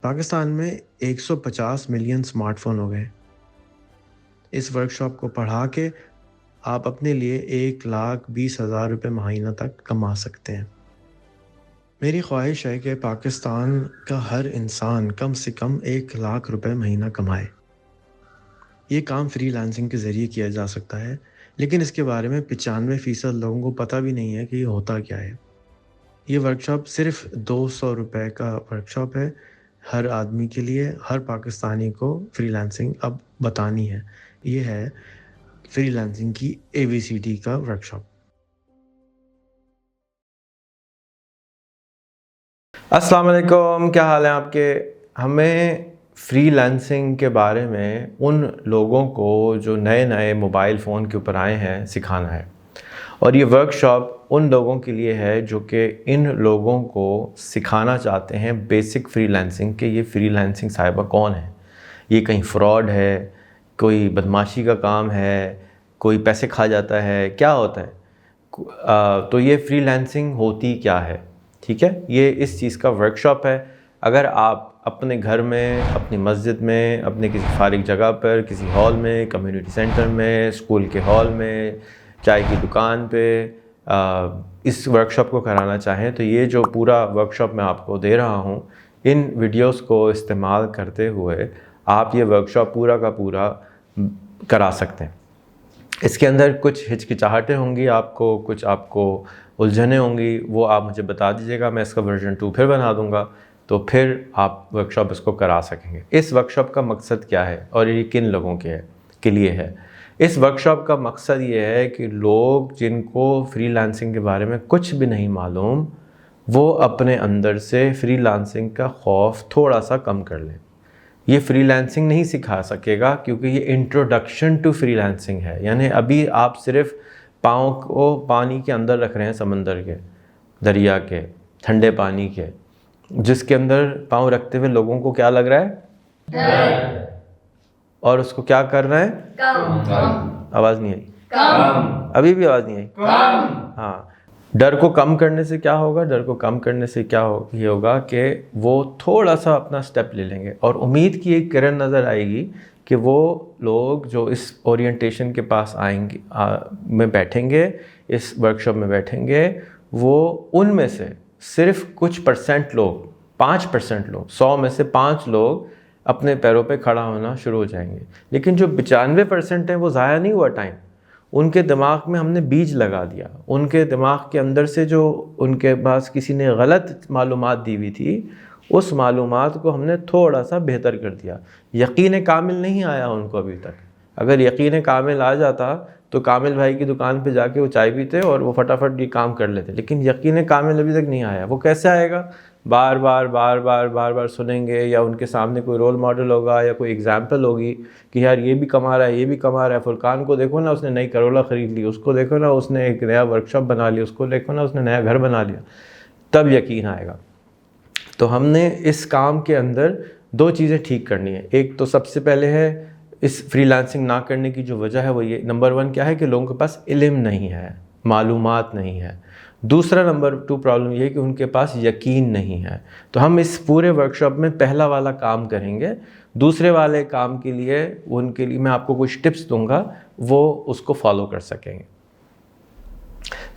पाकिस्तान में 150 million smartphone हो गए। इस वर्कशॉप को पढ़ा के आप अपने लिए 1,20,000 रुपए महीना तक कमा सकते हैं। मेरी ख्वाहिश है कि पाकिस्तान का हर इंसान कम से कम 1,00,000 रुपए महीना कमाए। ये काम फ्रीलांसिंग के ज़रिए किया जा सकता है, लेकिन इसके बारे में 95% लोगों को पता भी नहीं है कि ये होता क्या है। ये वर्कशॉप सिर्फ़ ₹200 का वर्कशॉप है, हर आदमी के लिए, हर पाकिस्तानी को फ्रीलांसिंग अब बतानी है। ये है फ्रीलांसिंग की एबीसीडी का वर्कशॉप। अस्सलाम वालेकुम, क्या हाल है आपके। हमें फ्रीलांसिंग के बारे में उन लोगों को जो नए नए मोबाइल फ़ोन के ऊपर आए हैं सिखाना है, और ये वर्कशॉप उन लोगों के लिए है जो कि इन लोगों को सिखाना चाहते हैं बेसिक फ्रीलांसिंग के। ये फ्रीलांसिंग साहिबा कौन है, ये कहीं फ्रॉड है, कोई बदमाशी का काम है, कोई पैसे खा जाता है, क्या होता है। तो ये फ्रीलांसिंग होती क्या है, ठीक है। ये इस चीज़ का वर्कशॉप है। अगर आप अपने घर में, अपनी मस्जिद में, अपने किसी फारिग जगह पर, किसी हॉल में, कम्युनिटी सेंटर में, स्कूल के हॉल में, चाय की दुकान पे इस वर्कशॉप को कराना चाहें, तो ये जो पूरा वर्कशॉप मैं आपको दे रहा हूँ, इन वीडियोस को इस्तेमाल करते हुए आप ये वर्कशॉप पूरा का पूरा करा सकते हैं। इसके अंदर कुछ हिचकिचाहटें होंगी, आपको कुछ आपको उलझनें होंगी, वो आप मुझे बता दीजिएगा, मैं इसका वर्जन 2 फिर बना दूंगा, तो फिर आप वर्कशॉप इसको करा सकेंगे। इस वर्कशॉप का मकसद क्या है और ये किन लोगों के लिए है। इस वर्कशॉप का मकसद ये है कि लोग जिनको फ्रीलांसिंग के बारे में कुछ भी नहीं मालूम, वो अपने अंदर से फ्रीलांसिंग का खौफ थोड़ा सा कम कर लें। ये फ्रीलांसिंग नहीं सिखा सकेगा क्योंकि ये इंट्रोडक्शन टू फ्रीलांसिंग है, यानी अभी आप सिर्फ पाँव को पानी के अंदर रख रहे हैं, समंदर के, दरिया के, ठंडे पानी के, जिसके अंदर पाँव रखते हुए लोगों को क्या लग रहा है, डर। और उसको क्या कर रहे हैं, कम। आवाज़ नहीं आई, कम। अभी भी आवाज़ नहीं आई, कम। हाँ, डर को कम करने से क्या होगा, डर को कम करने से क्या ये होगा कि वो थोड़ा सा अपना स्टेप ले लेंगे और उम्मीद की एक किरण नज़र आएगी कि वो लोग जो इस ओरिएंटेशन के पास आएंगे, में बैठेंगे, इस वर्कशॉप में बैठेंगे, वो उनमें से सिर्फ कुछ परसेंट लोग, 5% लोग, 100 में से 5 लोग अपने पैरों पे खड़ा होना शुरू हो जाएंगे। लेकिन जो 95% हैं वो ज़ाया नहीं हुआ टाइम, उनके दिमाग में हमने बीज लगा दिया। उनके दिमाग के अंदर से जो उनके पास किसी ने गलत मालूमात दी हुई थी, उस मालूमात को हमने थोड़ा सा बेहतर कर दिया। यकीन कामिल नहीं आया उनको अभी तक। अगर यकीन कामिल आ जाता तो कामिल भाई की दुकान पे जाके वो चाय पीते और वो फटाफट ये काम कर लेते, लेकिन यकीन कामिल अभी तक नहीं आया। वो कैसे आएगा, बार बार सुनेंगे, या उनके सामने कोई रोल मॉडल होगा या कोई एग्जाम्पल होगी कि यार ये भी कमा रहा है, ये भी कमा रहा है, फुरकान को देखो ना, उसने नई करोला ख़रीद ली, उसको देखो ना, उसने एक नया वर्कशॉप बना लिया, उसको देखो ना, उसने नया घर बना लिया, तब यकीन आएगा। तो हमने इस काम के अंदर 2 चीज़ें ठीक करनी है। एक तो सबसे पहले है, इस फ्रीलांसिंग ना करने की जो वजह है वो ये, नंबर 1 क्या है कि लोगों के पास इल्म नहीं है, मालूमात नहीं है। दूसरा नंबर 2 प्रॉब्लम ये है कि उनके पास यकीन नहीं है। तो हम इस पूरे वर्कशॉप में पहला वाला काम करेंगे, दूसरे वाले काम के लिए उनके लिए मैं आपको कुछ टिप्स दूंगा, वो उसको फॉलो कर सकेंगे।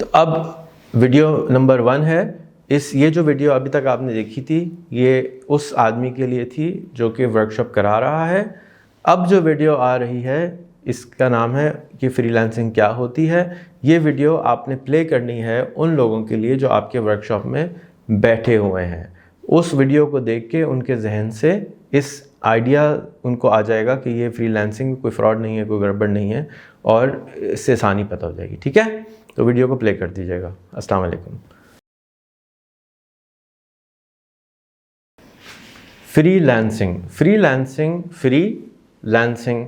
तो अब वीडियो नंबर 1 है, ये जो वीडियो अभी तक आपने देखी थी, ये उस आदमी के लिए थी जो कि वर्कशॉप करा रहा है। अब जो वीडियो आ रही है इसका नाम है कि फ्रीलांसिंग क्या होती है। ये वीडियो आपने प्ले करनी है उन लोगों के लिए जो आपके वर्कशॉप में बैठे हुए हैं। उस वीडियो को देख के उनके जहन से इस आइडिया उनको आ जाएगा कि ये फ्रीलांसिंग कोई फ्रॉड नहीं है, कोई गड़बड़ नहीं है, और इससे आसानी पता हो जाएगी। ठीक है, तो वीडियो को प्ले कर दीजिएगा। अस्सलाम वालेकुम। फ्रीलांसिंग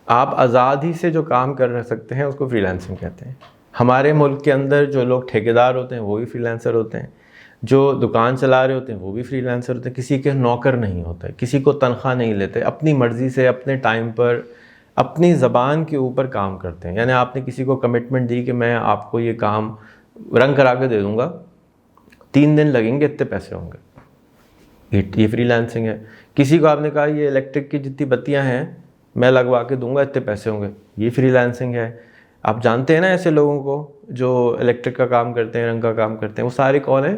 आप आज़ादी से जो काम कर सकते हैं उसको फ्रीलांसिंग कहते हैं। हमारे मुल्क के अंदर जो लोग ठेकेदार होते हैं वो भी फ्रीलांसर होते हैं, जो दुकान चला रहे होते हैं वो भी फ्रीलांसर होते हैं। किसी के नौकर नहीं होते, किसी को तनख्वाह नहीं लेते, अपनी मर्ज़ी से अपने टाइम पर अपनी ज़बान के ऊपर काम करते हैं। यानी आपने किसी को कमिटमेंट दी कि मैं आपको ये काम रंग करा के दे दूँगा, 3 दिन लगेंगे, इतने पैसे होंगे, ये फ्रीलांसिंग है। किसी को आपने कहा ये इलेक्ट्रिक की जितनी बत्तियां हैं मैं लगवा के दूंगा, इतने पैसे होंगे, ये फ्रीलांसिंग है। आप जानते हैं ना ऐसे लोगों को जो इलेक्ट्रिक का काम करते हैं, रंग का काम करते हैं, वो सारे कौन है?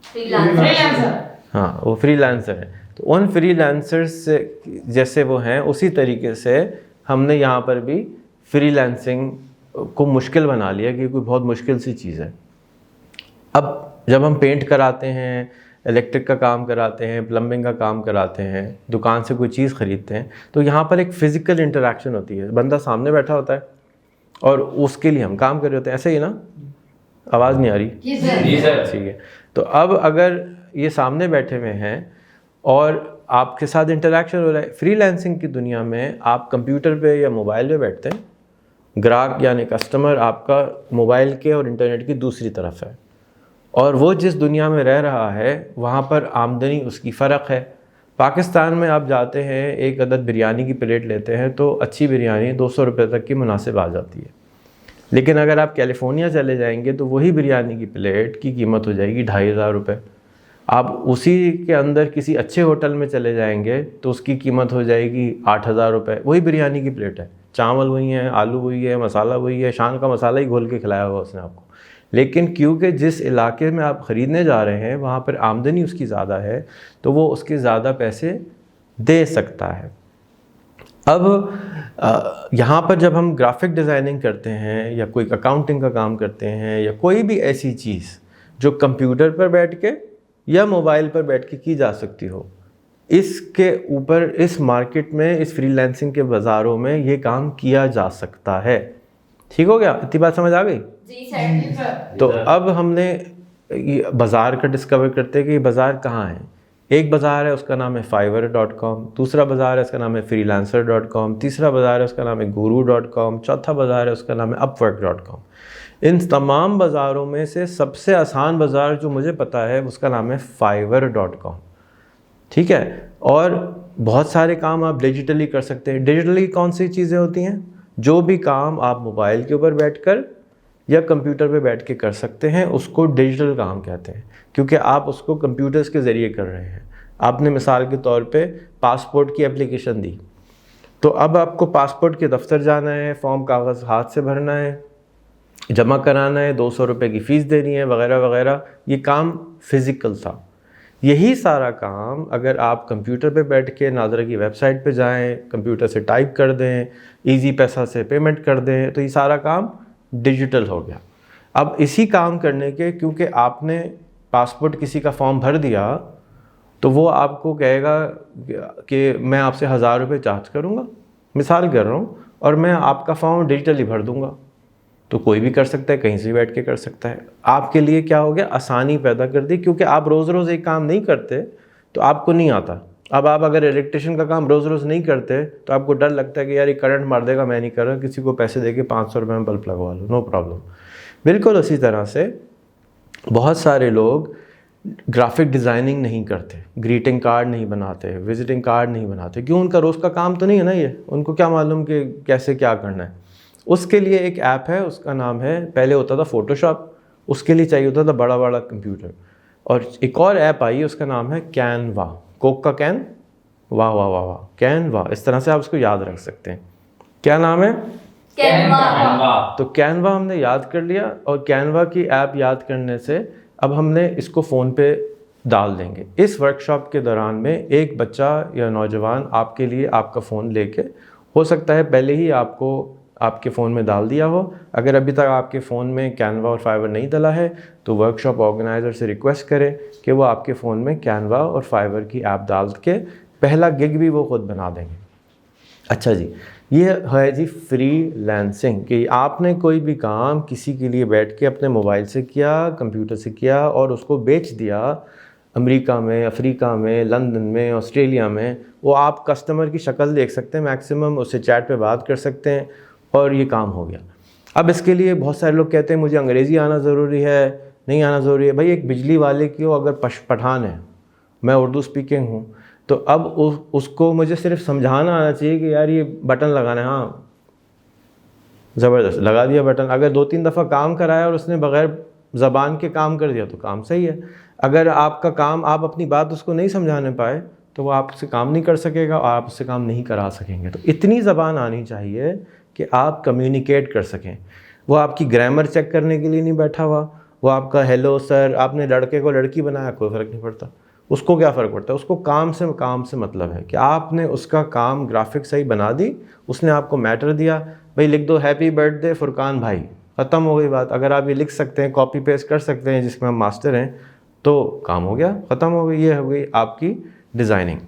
फ्रीलांसर। हाँ, वो फ्रीलांसर है। तो उन फ्रीलांसर्स जैसे वो हैं उसी तरीके से हमने यहाँ पर भी फ्रीलांसिंग को मुश्किल बना लिया कि कोई बहुत मुश्किल सी चीज़ है। अब जब हम पेंट कराते हैं, इलेक्ट्रिक का काम कराते हैं, प्लम्बिंग का काम कराते हैं, दुकान से कोई चीज़ ख़रीदते हैं, तो यहाँ पर एक फ़िज़िकल इंटरेक्शन होती है। बंदा सामने बैठा होता है और उसके लिए हम काम कर रहे होते हैं। ऐसे ही ना? आवाज़ नहीं आ रही? जी सर। ठीक है। तो अब अगर ये सामने बैठे हुए हैं और आपके साथ इंटरेक्शन हो रहा है, फ्रीलांसिंग की दुनिया में आप कंप्यूटर पे या मोबाइल पे बैठते हैं, ग्राहक यानी कस्टमर आपका मोबाइल के और इंटरनेट की दूसरी तरफ है, और वो जिस दुनिया में रह रहा है वहाँ पर आमदनी उसकी फ़र्क है। पाकिस्तान में आप जाते हैं, एक अदद बिरयानी की प्लेट लेते हैं तो अच्छी बिरयानी 200 रुपये तक की मुनासिब आ जाती है। लेकिन अगर आप कैलिफोर्निया चले जाएंगे तो वही बिरयानी की प्लेट की कीमत हो जाएगी 2500 रुपये। आप उसी के अंदर किसी अच्छे होटल में चले जाएंगे तो उसकी कीमत हो जाएगी 8000 रुपये। वही बिरयानी की प्लेट है, चावल वही है, आलू वही है, मसाला वही है, शान का मसाला ही घोल के खिलाया हुआ उसने आपको। लेकिन क्योंकि जिस इलाके में आप ख़रीदने जा रहे हैं वहाँ पर आमदनी उसकी ज़्यादा है तो वो उसके ज़्यादा पैसे दे सकता है। अब यहाँ पर जब हम ग्राफिक डिज़ाइनिंग करते हैं या कोई अकाउंटिंग का काम करते हैं या कोई भी ऐसी चीज़ जो कंप्यूटर पर बैठ के या मोबाइल पर बैठ के की जा सकती हो, इसके ऊपर इस मार्केट में, इस फ्रीलांसिंग के बाज़ारों में ये काम किया जा सकता है। ठीक हो गया? इतनी बात समझ आ गई? जी सर। तो अब हमने बाज़ार का डिस्कवर करते हैं कि ये बाज़ार कहाँ है। एक बाज़ार है उसका नाम है fiverr.com, दूसरा बाज़ार है उसका नाम है freelancer.com, तीसरा बाज़ार है उसका नाम है guru.com, चौथा बाज़ार है उसका नाम है upwork.com। इन तमाम बाज़ारों में से सबसे आसान बाज़ार जो मुझे पता है उसका नाम है fiverr.com। ठीक है? और बहुत सारे काम आप डिजिटली कर सकते हैं। डिजिटली कौन सी चीज़ें होती हैं? जो भी काम आप मोबाइल के ऊपर बैठकर या कंप्यूटर पे बैठ के कर सकते हैं उसको डिजिटल काम कहते हैं, क्योंकि आप उसको कंप्यूटर्स के ज़रिए कर रहे हैं। आपने मिसाल के तौर पे पासपोर्ट की एप्लीकेशन दी, तो अब आपको पासपोर्ट के दफ्तर जाना है, फॉर्म कागज़ हाथ से भरना है, जमा कराना है, 200 रुपये की फ़ीस देनी है, वगैरह वगैरह। ये काम फ़िज़िकल था। यही सारा काम अगर आप कंप्यूटर पे बैठ के नाज़रा की वेबसाइट पे जाएं, कंप्यूटर से टाइप कर दें, इजी पैसा से पेमेंट कर दें, तो ये सारा काम डिजिटल हो गया। अब इसी काम करने के, क्योंकि आपने पासपोर्ट किसी का फॉर्म भर दिया तो वो आपको कहेगा कि मैं आपसे 1000 रुपये चार्ज करूँगा, मिसाल कर रहा हूँ, और मैं आपका फॉर्म डिजिटली भर दूँगा। तो कोई भी कर सकता है, कहीं से बैठ के कर सकता है। आपके लिए क्या हो गया? आसानी पैदा कर दी, क्योंकि आप रोज़ रोज़ एक काम नहीं करते तो आपको नहीं आता। अब आप अगर इलेक्ट्रिशियन का काम रोज़ रोज़ नहीं करते तो आपको डर लगता है कि यार ये करंट मार देगा, मैं नहीं कर रहा, किसी को पैसे दे के 500 रुपये में बल्ब लगवा लो, नो प्रॉब्लम। बिल्कुल उसी तरह से बहुत सारे लोग ग्राफिक डिज़ाइनिंग नहीं करते, ग्रीटिंग कार्ड नहीं बनाते, विजिटिंग कार्ड नहीं बनाते। क्यों? उनका रोज़ का काम तो नहीं है ना ये, उनको क्या मालूम कि कैसे क्या करना है। उसके लिए एक ऐप है, उसका नाम है, पहले होता था फ़ोटोशॉप, उसके लिए चाहिए होता था बड़ा बड़ा कंप्यूटर, और एक और ऐप आई है उसका नाम है कैनवा, कोक का कैन, वाह वाह वाह वाह, कैनवा। इस तरह से आप उसको याद रख सकते हैं। क्या नाम है? कैनवा। तो कैनवा हमने याद कर लिया, और कैनवा की ऐप याद करने से अब हमने इसको फ़ोन पे डाल देंगे। इस वर्कशॉप के दौरान में एक बच्चा या नौजवान आपके लिए आपका फ़ोन लेके, हो सकता है पहले ही आपको आपके फ़ोन में डाल दिया हो। अगर अभी तक आपके फ़ोन में कैनवा और फाइवर नहीं डला है तो वर्कशॉप ऑर्गेनाइज़र से रिक्वेस्ट करें कि वो आपके फ़ोन में कैनवा और फाइवर की ऐप डाल के पहला गिग भी वो खुद बना देंगे। अच्छा जी, ये है जी फ्रीलांसिंग, कि आपने कोई भी काम किसी के लिए बैठ के अपने मोबाइल से किया, कंप्यूटर से किया और उसको बेच दिया अमेरिका में, अफ्रीका में, लंदन में, ऑस्ट्रेलिया में। वो आप कस्टमर की शक्ल देख सकते हैं, मैक्सिमम उससे चैट पे बात कर सकते हैं और ये काम हो गया। अब इसके लिए बहुत सारे लोग कहते हैं मुझे अंग्रेज़ी आना ज़रूरी है, नहीं आना ज़रूरी है। भाई एक बिजली वाले की हो अगर पठान है, मैं उर्दू स्पीकिंग हूँ, तो अब उसको मुझे सिर्फ समझाना आना चाहिए कि यार ये बटन लगाना है, हाँ ज़बरदस्त लगा दिया बटन। अगर 2-3 दफ़ा काम कराया और उसने बग़ैर ज़बान के काम कर दिया तो काम सही है। अगर आपका काम, आप अपनी बात उसको नहीं समझाने पाए तो वो आपसे काम नहीं कर सकेगा और आप उससे काम नहीं करा सकेंगे। तो इतनी ज़बान आनी चाहिए कि आप कम्युनिकेट कर सकें। वो आपकी ग्रामर चेक करने के लिए नहीं बैठा हुआ, वो आपका हेलो सर, आपने लड़के को लड़की बनाया, कोई फ़र्क नहीं पड़ता। उसको क्या फ़र्क पड़ता है? उसको काम से मतलब है कि आपने उसका काम ग्राफिक सही बना दी, उसने आपको मैटर दिया, भाई लिख दो हैप्पी बर्थडे फुरकान भाई, ख़त्म हो गई बात। अगर आप ये लिख सकते हैं, कॉपी पेस्ट कर सकते हैं, जिसमें हम मास्टर हैं, तो काम हो गया, ख़त्म हो गई। ये हो गई आपकी डिज़ाइनिंग।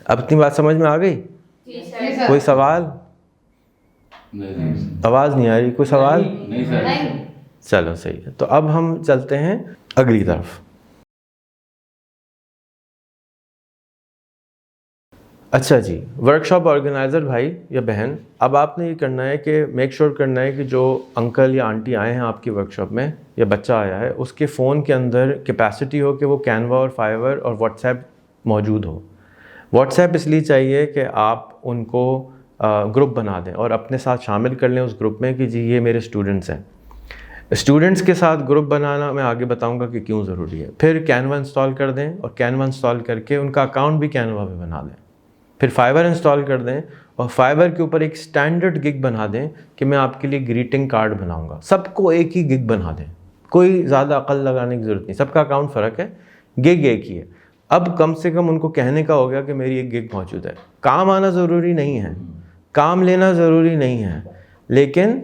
अब इतनी बात समझ में आ गई? जी सर। कोई सवाल? नहीं आवाज़ नहीं आ रही, कोई सवाल? सर। नहीं। चलो सही है। तो अब हम चलते हैं अगली तरफ। अच्छा जी, वर्कशॉप ऑर्गेनाइज़र भाई या बहन, अब आपने ये करना है कि मेक श्योर करना है कि जो अंकल या आंटी आए हैं आपकी वर्कशॉप में या बच्चा आया है, उसके फ़ोन के अंदर कैपेसिटी हो कि वो कैनवा और फाइवर और व्हाट्सएप मौजूद हो। व्हाट्सएप इसलिए चाहिए कि आप उनको ग्रुप बना दें और अपने साथ शामिल कर लें उस ग्रुप में कि जी ये मेरे स्टूडेंट्स हैं। स्टूडेंट्स के साथ ग्रुप बनाना मैं आगे बताऊंगा कि क्यों ज़रूरी है। फिर कैनवा इंस्टॉल कर दें और कैनवा इंस्टॉल करके उनका अकाउंट भी कैनवा पे बना लें। फिर फाइवर इंस्टॉल कर दें और फाइवर के ऊपर एक स्टैंडर्ड गिग बना दें कि मैं आपके लिए ग्रीटिंग कार्ड बनाऊंगा। सबको एक ही गिग बना दें, कोई ज़्यादा अकल लगाने की ज़रूरत नहीं, सबका अकाउंट फ़र्क है, गिग एक ही है। अब कम से कम उनको कहने का हो गया कि मेरी एक गिग मौजूद है। काम आना ज़रूरी नहीं है, काम लेना ज़रूरी नहीं है, लेकिन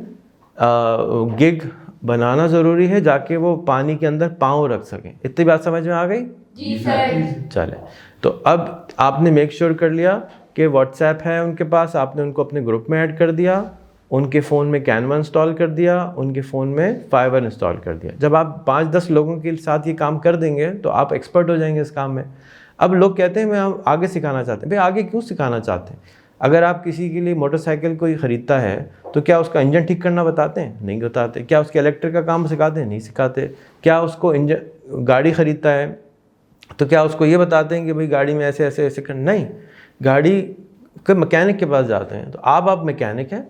गिग बनाना ज़रूरी है, जाके वो पानी के अंदर पाँव रख सकें। इतनी बात समझ में आ गई? जी सर। चले, तो अब आपने मेक श्योर कर लिया कि व्हाट्सएप है उनके पास, आपने उनको अपने ग्रुप में ऐड कर दिया, उनके फ़ोन में कैनवा इंस्टॉल कर दिया, उनके फ़ोन में फाइवर इंस्टॉल कर दिया। जब आप 5-10 लोगों के साथ ये काम कर देंगे तो आप एक्सपर्ट हो जाएंगे इस काम में। अब लोग कहते हैं मैं हम आगे सिखाना चाहते हैं। भाई आगे क्यों सिखाना चाहते हैं? अगर आप किसी के लिए मोटरसाइकिल कोई ख़रीदता है तो क्या उसका इंजन ठीक करना बताते हैं? नहीं बताते। क्या उसके इलेक्ट्रिक का काम सिखाते हैं? नहीं सिखाते। क्या उसको गाड़ी ख़रीदता है तो क्या उसको ये बताते हैं कि भाई गाड़ी में ऐसे ऐसे ऐसे कर? नहीं, गाड़ी के मैकेनिक के पास जाते हैं। तो आप मैकेनिक हैं।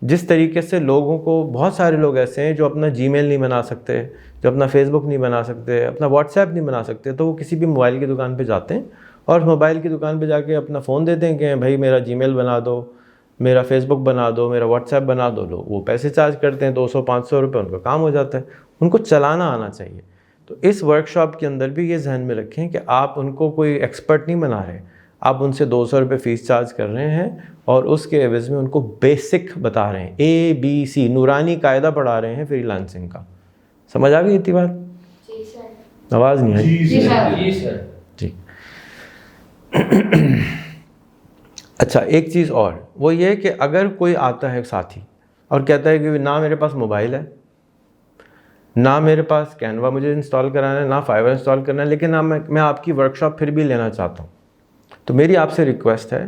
जिस तरीके से लोगों को, बहुत सारे लोग ऐसे हैं जो अपना जीमेल नहीं बना सकते, जो अपना फेसबुक नहीं बना सकते, अपना व्हाट्सएप नहीं बना सकते, तो वो किसी भी मोबाइल की दुकान पे जाते हैं और मोबाइल की दुकान पे जाके अपना फ़ोन देते हैं कि भाई मेरा जीमेल बना दो, मेरा फेसबुक बना दो, मेरा व्हाट्सएप बना दो। लोग वो पैसे चार्ज करते हैं, 200-500 रुपये, उनका काम हो जाता है। उनको चलाना आना चाहिए। तो इस वर्कशॉप के अंदर भी ये जहन में रखें कि आप उनको कोई एक्सपर्ट नहीं बना रहे, आप उनसे 200 रुपये फ़ीस चार्ज कर रहे हैं और उसके एवज़ में उनको बेसिक बता रहे हैं, ABC नूरानी कायदा पढ़ा रहे हैं फ्रीलांसिंग का। समझ आ गई इतनी बात? जी सर। आवाज़ नहीं आई? जी सर। जी सर। जी। अच्छा, एक चीज़ और, वो ये कि अगर कोई आता है साथी और कहता है कि ना मेरे पास मोबाइल है, ना मेरे पास कैनवा मुझे इंस्टॉल कराना है, ना फाइवर इंस्टॉल करना है, लेकिन ना मैं आपकी वर्कशॉप फिर भी लेना चाहता हूँ, तो मेरी आपसे रिक्वेस्ट है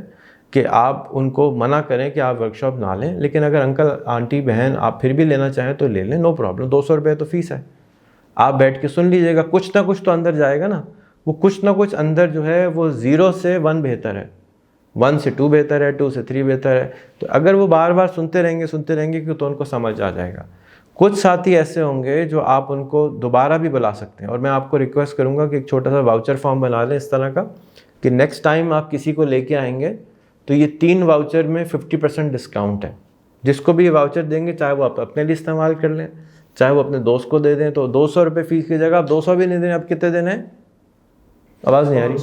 कि आप उनको मना करें कि आप वर्कशॉप ना लें। लेकिन अगर अंकल आंटी बहन आप फिर भी लेना चाहें तो ले लें, नो प्रॉब्लम। 200 रुपये तो फ़ीस है, आप बैठ के सुन लीजिएगा। कुछ ना कुछ तो अंदर जाएगा ना, वो कुछ ना कुछ अंदर जो है वो 0 से 1 बेहतर है, 1 से 2 बेहतर है, 2 से 3 बेहतर है। तो अगर वो बार बार सुनते रहेंगे कि तो उनको समझ आ जाएगा। कुछ साथी ऐसे होंगे जो आप उनको दोबारा भी बुला सकते हैं, और मैं आपको रिक्वेस्ट करूंगा कि एक छोटा सा वाउचर फॉर्म बना लें इस तरह का कि नेक्स्ट टाइम आप किसी को लेके आएंगे तो ये 3 वाउचर में 50% डिस्काउंट है। जिसको भी ये वाउचर देंगे, चाहे वो आप अपने लिए इस्तेमाल कर लें, चाहे वो अपने दोस्त को दे दें, तो 200 रुपये फ़ीस की जगह आप 200 भी नहीं देने, आप कितने देने हैं? आवाज़ नहीं आ रही?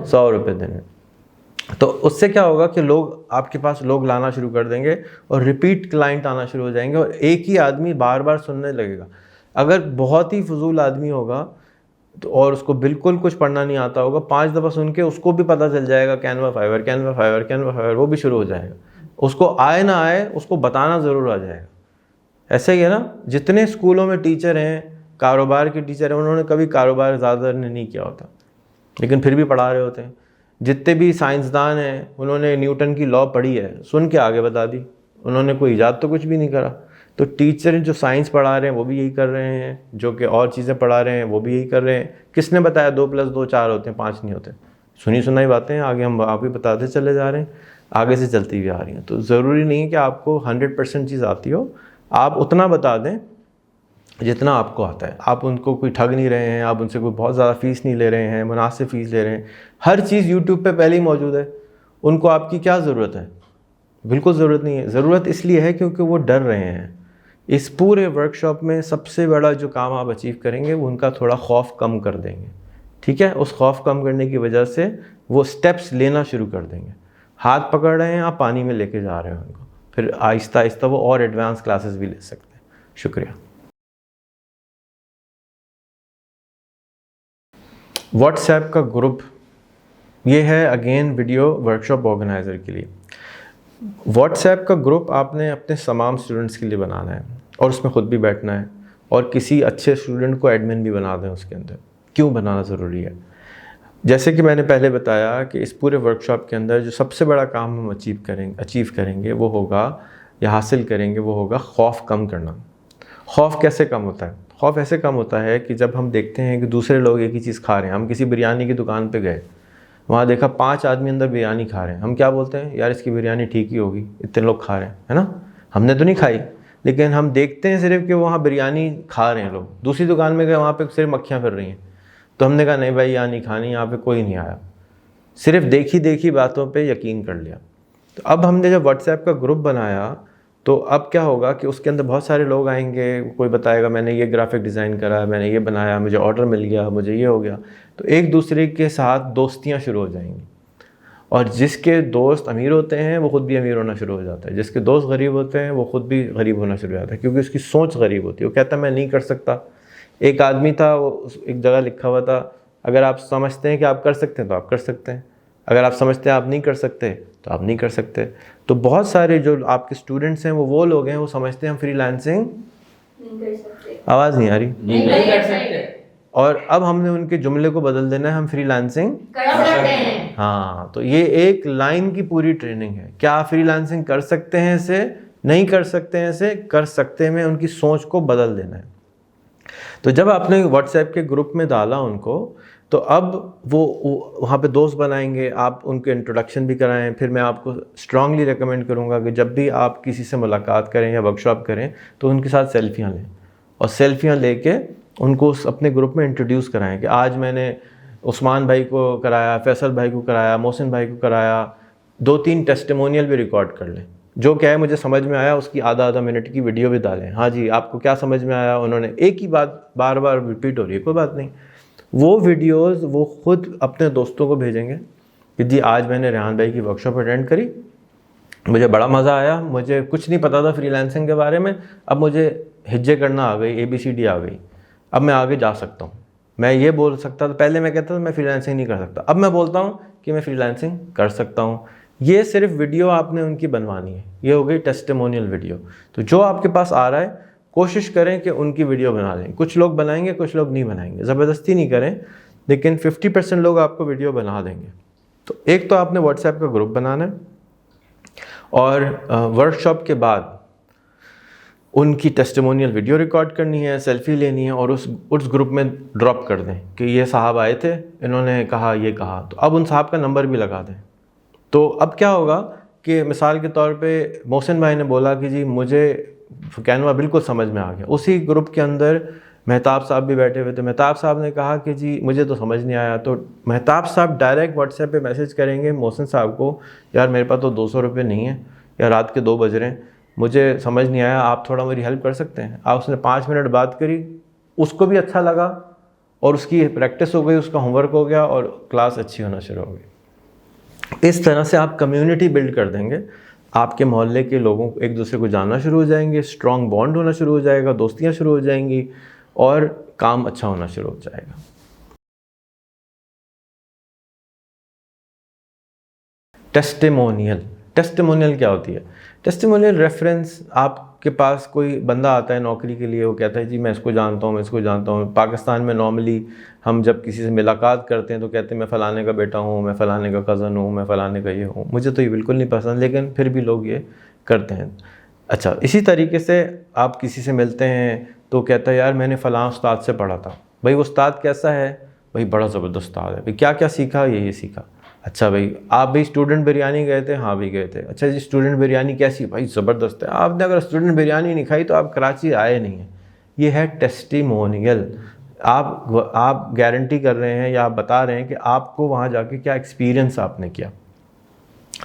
100 रुपये देने। तो उससे क्या होगा कि लोग आपके पास लोग लाना शुरू कर देंगे और रिपीट क्लाइंट आना शुरू हो जाएंगे और एक ही आदमी बार बार सुनने लगेगा। अगर बहुत ही फजूल आदमी होगा तो और उसको बिल्कुल कुछ पढ़ना नहीं आता होगा, 5 दफ़ा सुन के उसको भी पता चल जाएगा Canva Fiverr, Canva Fiverr, Canva Fiverr, वो भी शुरू हो जाएगा। उसको आए ना आए, उसको बताना ज़रूर आ जाएगा। ऐसे ही है ना, जितने स्कूलों में टीचर हैं, कारोबार के टीचर हैं, उन्होंने कभी कारोबार ज़्यादा नहीं किया होता लेकिन फिर भी पढ़ा रहे होते हैं। जितने भी साइंसदान हैं, उन्होंने न्यूटन की लॉ पढ़ी है, सुन के आगे बता दी, उन्होंने कोई ईजाद तो कुछ भी नहीं करा। तो टीचर जो साइंस पढ़ा रहे हैं वो भी यही कर रहे हैं, जो कि और चीज़ें पढ़ा रहे हैं वो भी यही कर रहे हैं। किसने बताया 2 + 2 4 होते हैं, 5 नहीं होते? सुनी सुनाई बातें हैं, आगे हम आप भी बताते चले जा रहे हैं, आगे से चलती हुई आ रही हैं। तो ज़रूरी नहीं है कि आपको 100% चीज़ आती हो, आप उतना बता दें जितना आपको आता है। आप उनको कोई ठग नहीं रहे हैं, आप उनसे कोई बहुत ज़्यादा फ़ीस नहीं ले रहे हैं, मुनासिब फ़ीस ले रहे हैं। हर चीज़ यूट्यूब पे पहले ही मौजूद है। उनको आपकी क्या ज़रूरत है? बिल्कुल ज़रूरत नहीं है। ज़रूरत इसलिए है क्योंकि वो डर रहे हैं। इस पूरे वर्कशॉप में सबसे बड़ा जो काम आप अचीव करेंगे वो उनका थोड़ा खौफ कम कर देंगे, ठीक है। उस खौफ कम करने की वजह से वो स्टेप्स लेना शुरू कर देंगे। हाथ पकड़ रहे हैं, आप पानी में लेके जा रहे हैं उनको, फिर आहिस्ता आहिस्ता वो और एडवांस क्लासेस भी ले सकते हैं। शुक्रिया। व्हाट्सएप का ग्रुप, ये है अगेन वीडियो वर्कशॉप ऑर्गेनाइज़र के लिए। व्हाट्सएप का ग्रुप आपने अपने तमाम स्टूडेंट्स के लिए बनाना है और उसमें ख़ुद भी बैठना है और किसी अच्छे स्टूडेंट को एडमिन भी बना दें उसके अंदर। क्यों बनाना ज़रूरी है? जैसे कि मैंने पहले बताया कि इस पूरे वर्कशॉप के अंदर जो सबसे बड़ा काम हम अचीव करेंगे वो होगा या हासिल करेंगे वो होगा खौफ कम करना। खौफ कैसे कम होता है? खौफ ऐसे कम होता है कि जब हम देखते हैं कि दूसरे लोग एक ही चीज़ खा रहे हैं। हम किसी बिरयानी की दुकान पे गए, वहाँ देखा 5 आदमी अंदर बिरयानी खा रहे हैं। हम क्या बोलते हैं? यार इसकी बिरयानी ठीक ही होगी, इतने लोग खा रहे हैं, है ना। हमने तो नहीं खाई, लेकिन हम देखते हैं सिर्फ कि वहाँ बिरयानी खा रहे हैं लोग। दूसरी दुकान में गए, वहाँ पे सिर्फ मक्खियाँ फिर रही हैं, तो हमने कहा नहीं भाई यहाँ नहीं खानी, यहाँ पे कोई नहीं आया। सिर्फ देखी बातों पे यकीन कर लिया। तो अब हमने जब व्हाट्सएप का ग्रुप बनाया तो अब क्या होगा कि उसके अंदर बहुत सारे लोग आएंगे। कोई बताएगा मैंने ये ग्राफिक डिज़ाइन करा, मैंने ये बनाया, मुझे ऑर्डर मिल गया, मुझे ये हो गया। तो एक दूसरे के साथ दोस्तियाँ शुरू हो जाएंगी और जिसके दोस्त अमीर होते हैं वो ख़ुद भी अमीर होना शुरू हो जाता है। जिसके दोस्त गरीब होते हैं वो ख़ुद भी गरीब होना शुरू हो जाता है, क्योंकि उसकी सोच गरीब होती है। वो कहता है मैं नहीं कर सकता। एक आदमी था, वो एक जगह लिखा हुआ था, अगर आप समझते हैं कि आप कर सकते हैं तो आप कर सकते हैं, अगर आप समझते हैं आप नहीं कर सकते तो आप नहीं कर सकते। तो बहुत सारे जो आपके स्टूडेंट्स हैं वो लोग हैं, वो समझते हैं हम फ्रीलांसिंग नहीं कर सकते। आवाज़ नहीं आ रही, नहीं कर सकते। और अब हमने उनके जुमले को बदल देना है, हम फ्रीलांसिंग कर सकते हैं। हाँ। तो ये एक लाइन की पूरी ट्रेनिंग है। क्या आप फ्रीलांसिंग कर सकते हैं से, नहीं कर सकते हैं से, कर सकते में उनकी सोच को बदल देना है। तो जब आपने व्हाट्सएप के ग्रुप में डाला उनको, तो अब वो वहाँ पे दोस्त बनाएंगे, आप उनके इंट्रोडक्शन भी कराएं। फिर मैं आपको स्ट्रांगली रेकमेंड करूँगा कि जब भी आप किसी से मुलाकात करें या वर्कशॉप करें तो उनके साथ सेल्फियाँ लें और सेल्फियाँ लेके उनको अपने ग्रुप में इंट्रोड्यूस कराएं कि आज मैंने उस्मान भाई को कराया, फैसल भाई को कराया, मोहसिन भाई को कराया। 2-3 टेस्टिमोनियल भी रिकॉर्ड कर लें। जो क्या है मुझे समझ में आया उसकी आधा मिनट की वीडियो भी डालें। हाँ जी, आपको क्या समझ में आया? उन्होंने एक ही बात बार बार रिपीट हो रही है, कोई बात नहीं। वो वीडियोस वो खुद अपने दोस्तों को भेजेंगे कि जी आज मैंने रेहान भाई की वर्कशॉप अटेंड करी, मुझे बड़ा मज़ा आया, मुझे कुछ नहीं पता था फ्रीलांसिंग के बारे में, अब मुझे हिज्जे करना आ गई, ABCD आ गई, अब मैं आगे जा सकता हूँ। मैं ये बोल सकता था, पहले मैं कहता था मैं फ्रीलांसिंग नहीं कर सकता, अब मैं बोलता हूँ कि मैं फ्रीलांसिंग कर सकता हूँ। ये सिर्फ वीडियो आपने उनकी बनवानी है। ये हो गई टेस्टिमोनियल वीडियो। तो जो आपके पास आ रहा है कोशिश करें कि उनकी वीडियो बना लें। कुछ लोग बनाएंगे, कुछ लोग नहीं बनाएंगे, ज़बरदस्ती नहीं करें, लेकिन 50% लोग आपको वीडियो बना देंगे। तो एक तो आपने व्हाट्सएप का ग्रुप बनाना है और वर्कशॉप के बाद उनकी टेस्टिमोनियल वीडियो रिकॉर्ड करनी है, सेल्फी लेनी है और उस ग्रुप में ड्रॉप कर दें कि ये साहब आए थे, इन्होंने कहा ये कहा। तो अब उन साहब का नंबर भी लगा दें। तो अब क्या होगा कि मिसाल के तौर पे मोहसिन भाई ने बोला कि जी मुझे कैनवा बिल्कुल समझ में आ गया। उसी ग्रुप के अंदर मेहताब साहब भी बैठे हुए थे। मेहताब साहब ने कहा कि जी मुझे तो समझ नहीं आया। तो मेहताब साहब डायरेक्ट व्हाट्सएप पे मैसेज करेंगे मोहसिन साहब को, यार मेरे पास तो 200 रुपये नहीं है, या रात के 2 बज रहे हैं, मुझे समझ नहीं आया, आप थोड़ा मेरी हेल्प कर सकते हैं। आप उसने 5 मिनट बात करी, उसको भी अच्छा लगा और उसकी प्रैक्टिस हो गई, उसका होमवर्क हो गया और क्लास अच्छी होना शुरू हो गई। इस तरह से आप कम्युनिटी बिल्ड कर देंगे। आपके मोहल्ले के लोगों को एक दूसरे को जानना शुरू हो जाएंगे, स्ट्रॉन्ग बॉन्ड होना शुरू हो जाएगा, दोस्तियाँ शुरू हो जाएंगी और काम अच्छा होना शुरू हो जाएगा। टेस्टिमोनियल क्या होती है? टेस्टिमोनियल रेफरेंस, आपके पास कोई बंदा आता है नौकरी के लिए, वो कहता है जी मैं इसको जानता हूँ, मैं इसको जानता हूँ। पाकिस्तान में नॉर्मली हम जब किसी से मुलाकात करते हैं तो कहते हैं मैं फ़लाने का बेटा हूँ, मैं फ़लाने का कज़न हूँ, मैं फ़लाने का ये हूँ। मुझे तो ये बिल्कुल नहीं पसंद, लेकिन फिर भी लोग ये करते हैं। अच्छा, इसी तरीके से आप किसी से मिलते हैं तो कहता है यार मैंने फ़लाँ उस्ताद से पढ़ा था। भाई वो उस्ताद कैसा है? भाई बड़ा ज़बरदस्त उस्ताद है। भाई क्या क्या सीखा? ये सीखा। अच्छा भाई आप भी स्टूडेंट बिरयानी गए थे? हाँ भी गए थे। अच्छा जी स्टूडेंट बिरयानी कैसी? भाई ज़बरदस्त है। आपने अगर स्टूडेंट बिरयानी नहीं खाई तो आप कराची आए नहीं हैं। ये है टेस्टिमोनियल। आप गारंटी कर रहे हैं या आप बता रहे हैं कि आपको वहाँ जाके क्या एक्सपीरियंस आपने किया।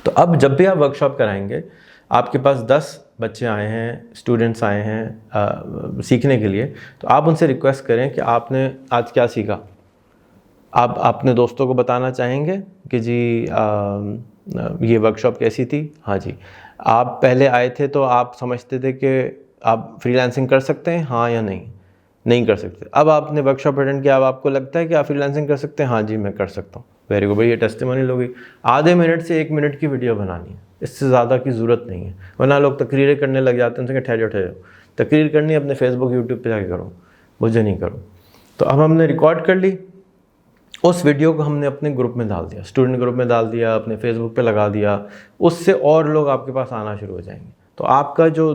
तो अब जब भी आप वर्कशॉप कराएंगे, आपके पास 10 बच्चे आए हैं, स्टूडेंट्स आए हैं सीखने के लिए, तो आप उनसे रिक्वेस्ट करें कि आपने आज क्या सीखा। आप अपने दोस्तों को बताना चाहेंगे कि जी ये वर्कशॉप कैसी थी। हाँ जी, आप पहले आए थे तो आप समझते थे कि आप फ्रीलांसिंग कर सकते हैं, हाँ या नहीं कर सकते। अब आपने वर्कशॉप अटेंड किया, अब आपको लगता है कि आप फ्रीलांसिंग कर सकते हैं, हाँ जी मैं कर सकता हूँ, वेरी गुड, भाई ये टेस्टिमोनियल हो गई। आधे मिनट से 1 मिनट की वीडियो बनानी है, इससे ज़्यादा की ज़रूरत नहीं है। वरना लोग तकरीरें करने लग जाते हैं, उनसे ठहरो, तकरीर करनी अपने फेसबुक यूट्यूब पे जाके करो, मुझे नहीं करो। तो अब हमने रिकॉर्ड कर ली, उस वीडियो को हमने अपने ग्रुप में डाल दिया, स्टूडेंट ग्रुप में डाल दिया, अपने फेसबुक पे लगा दिया, उससे और लोग आपके पास आना शुरू हो जाएंगे। तो आपका जो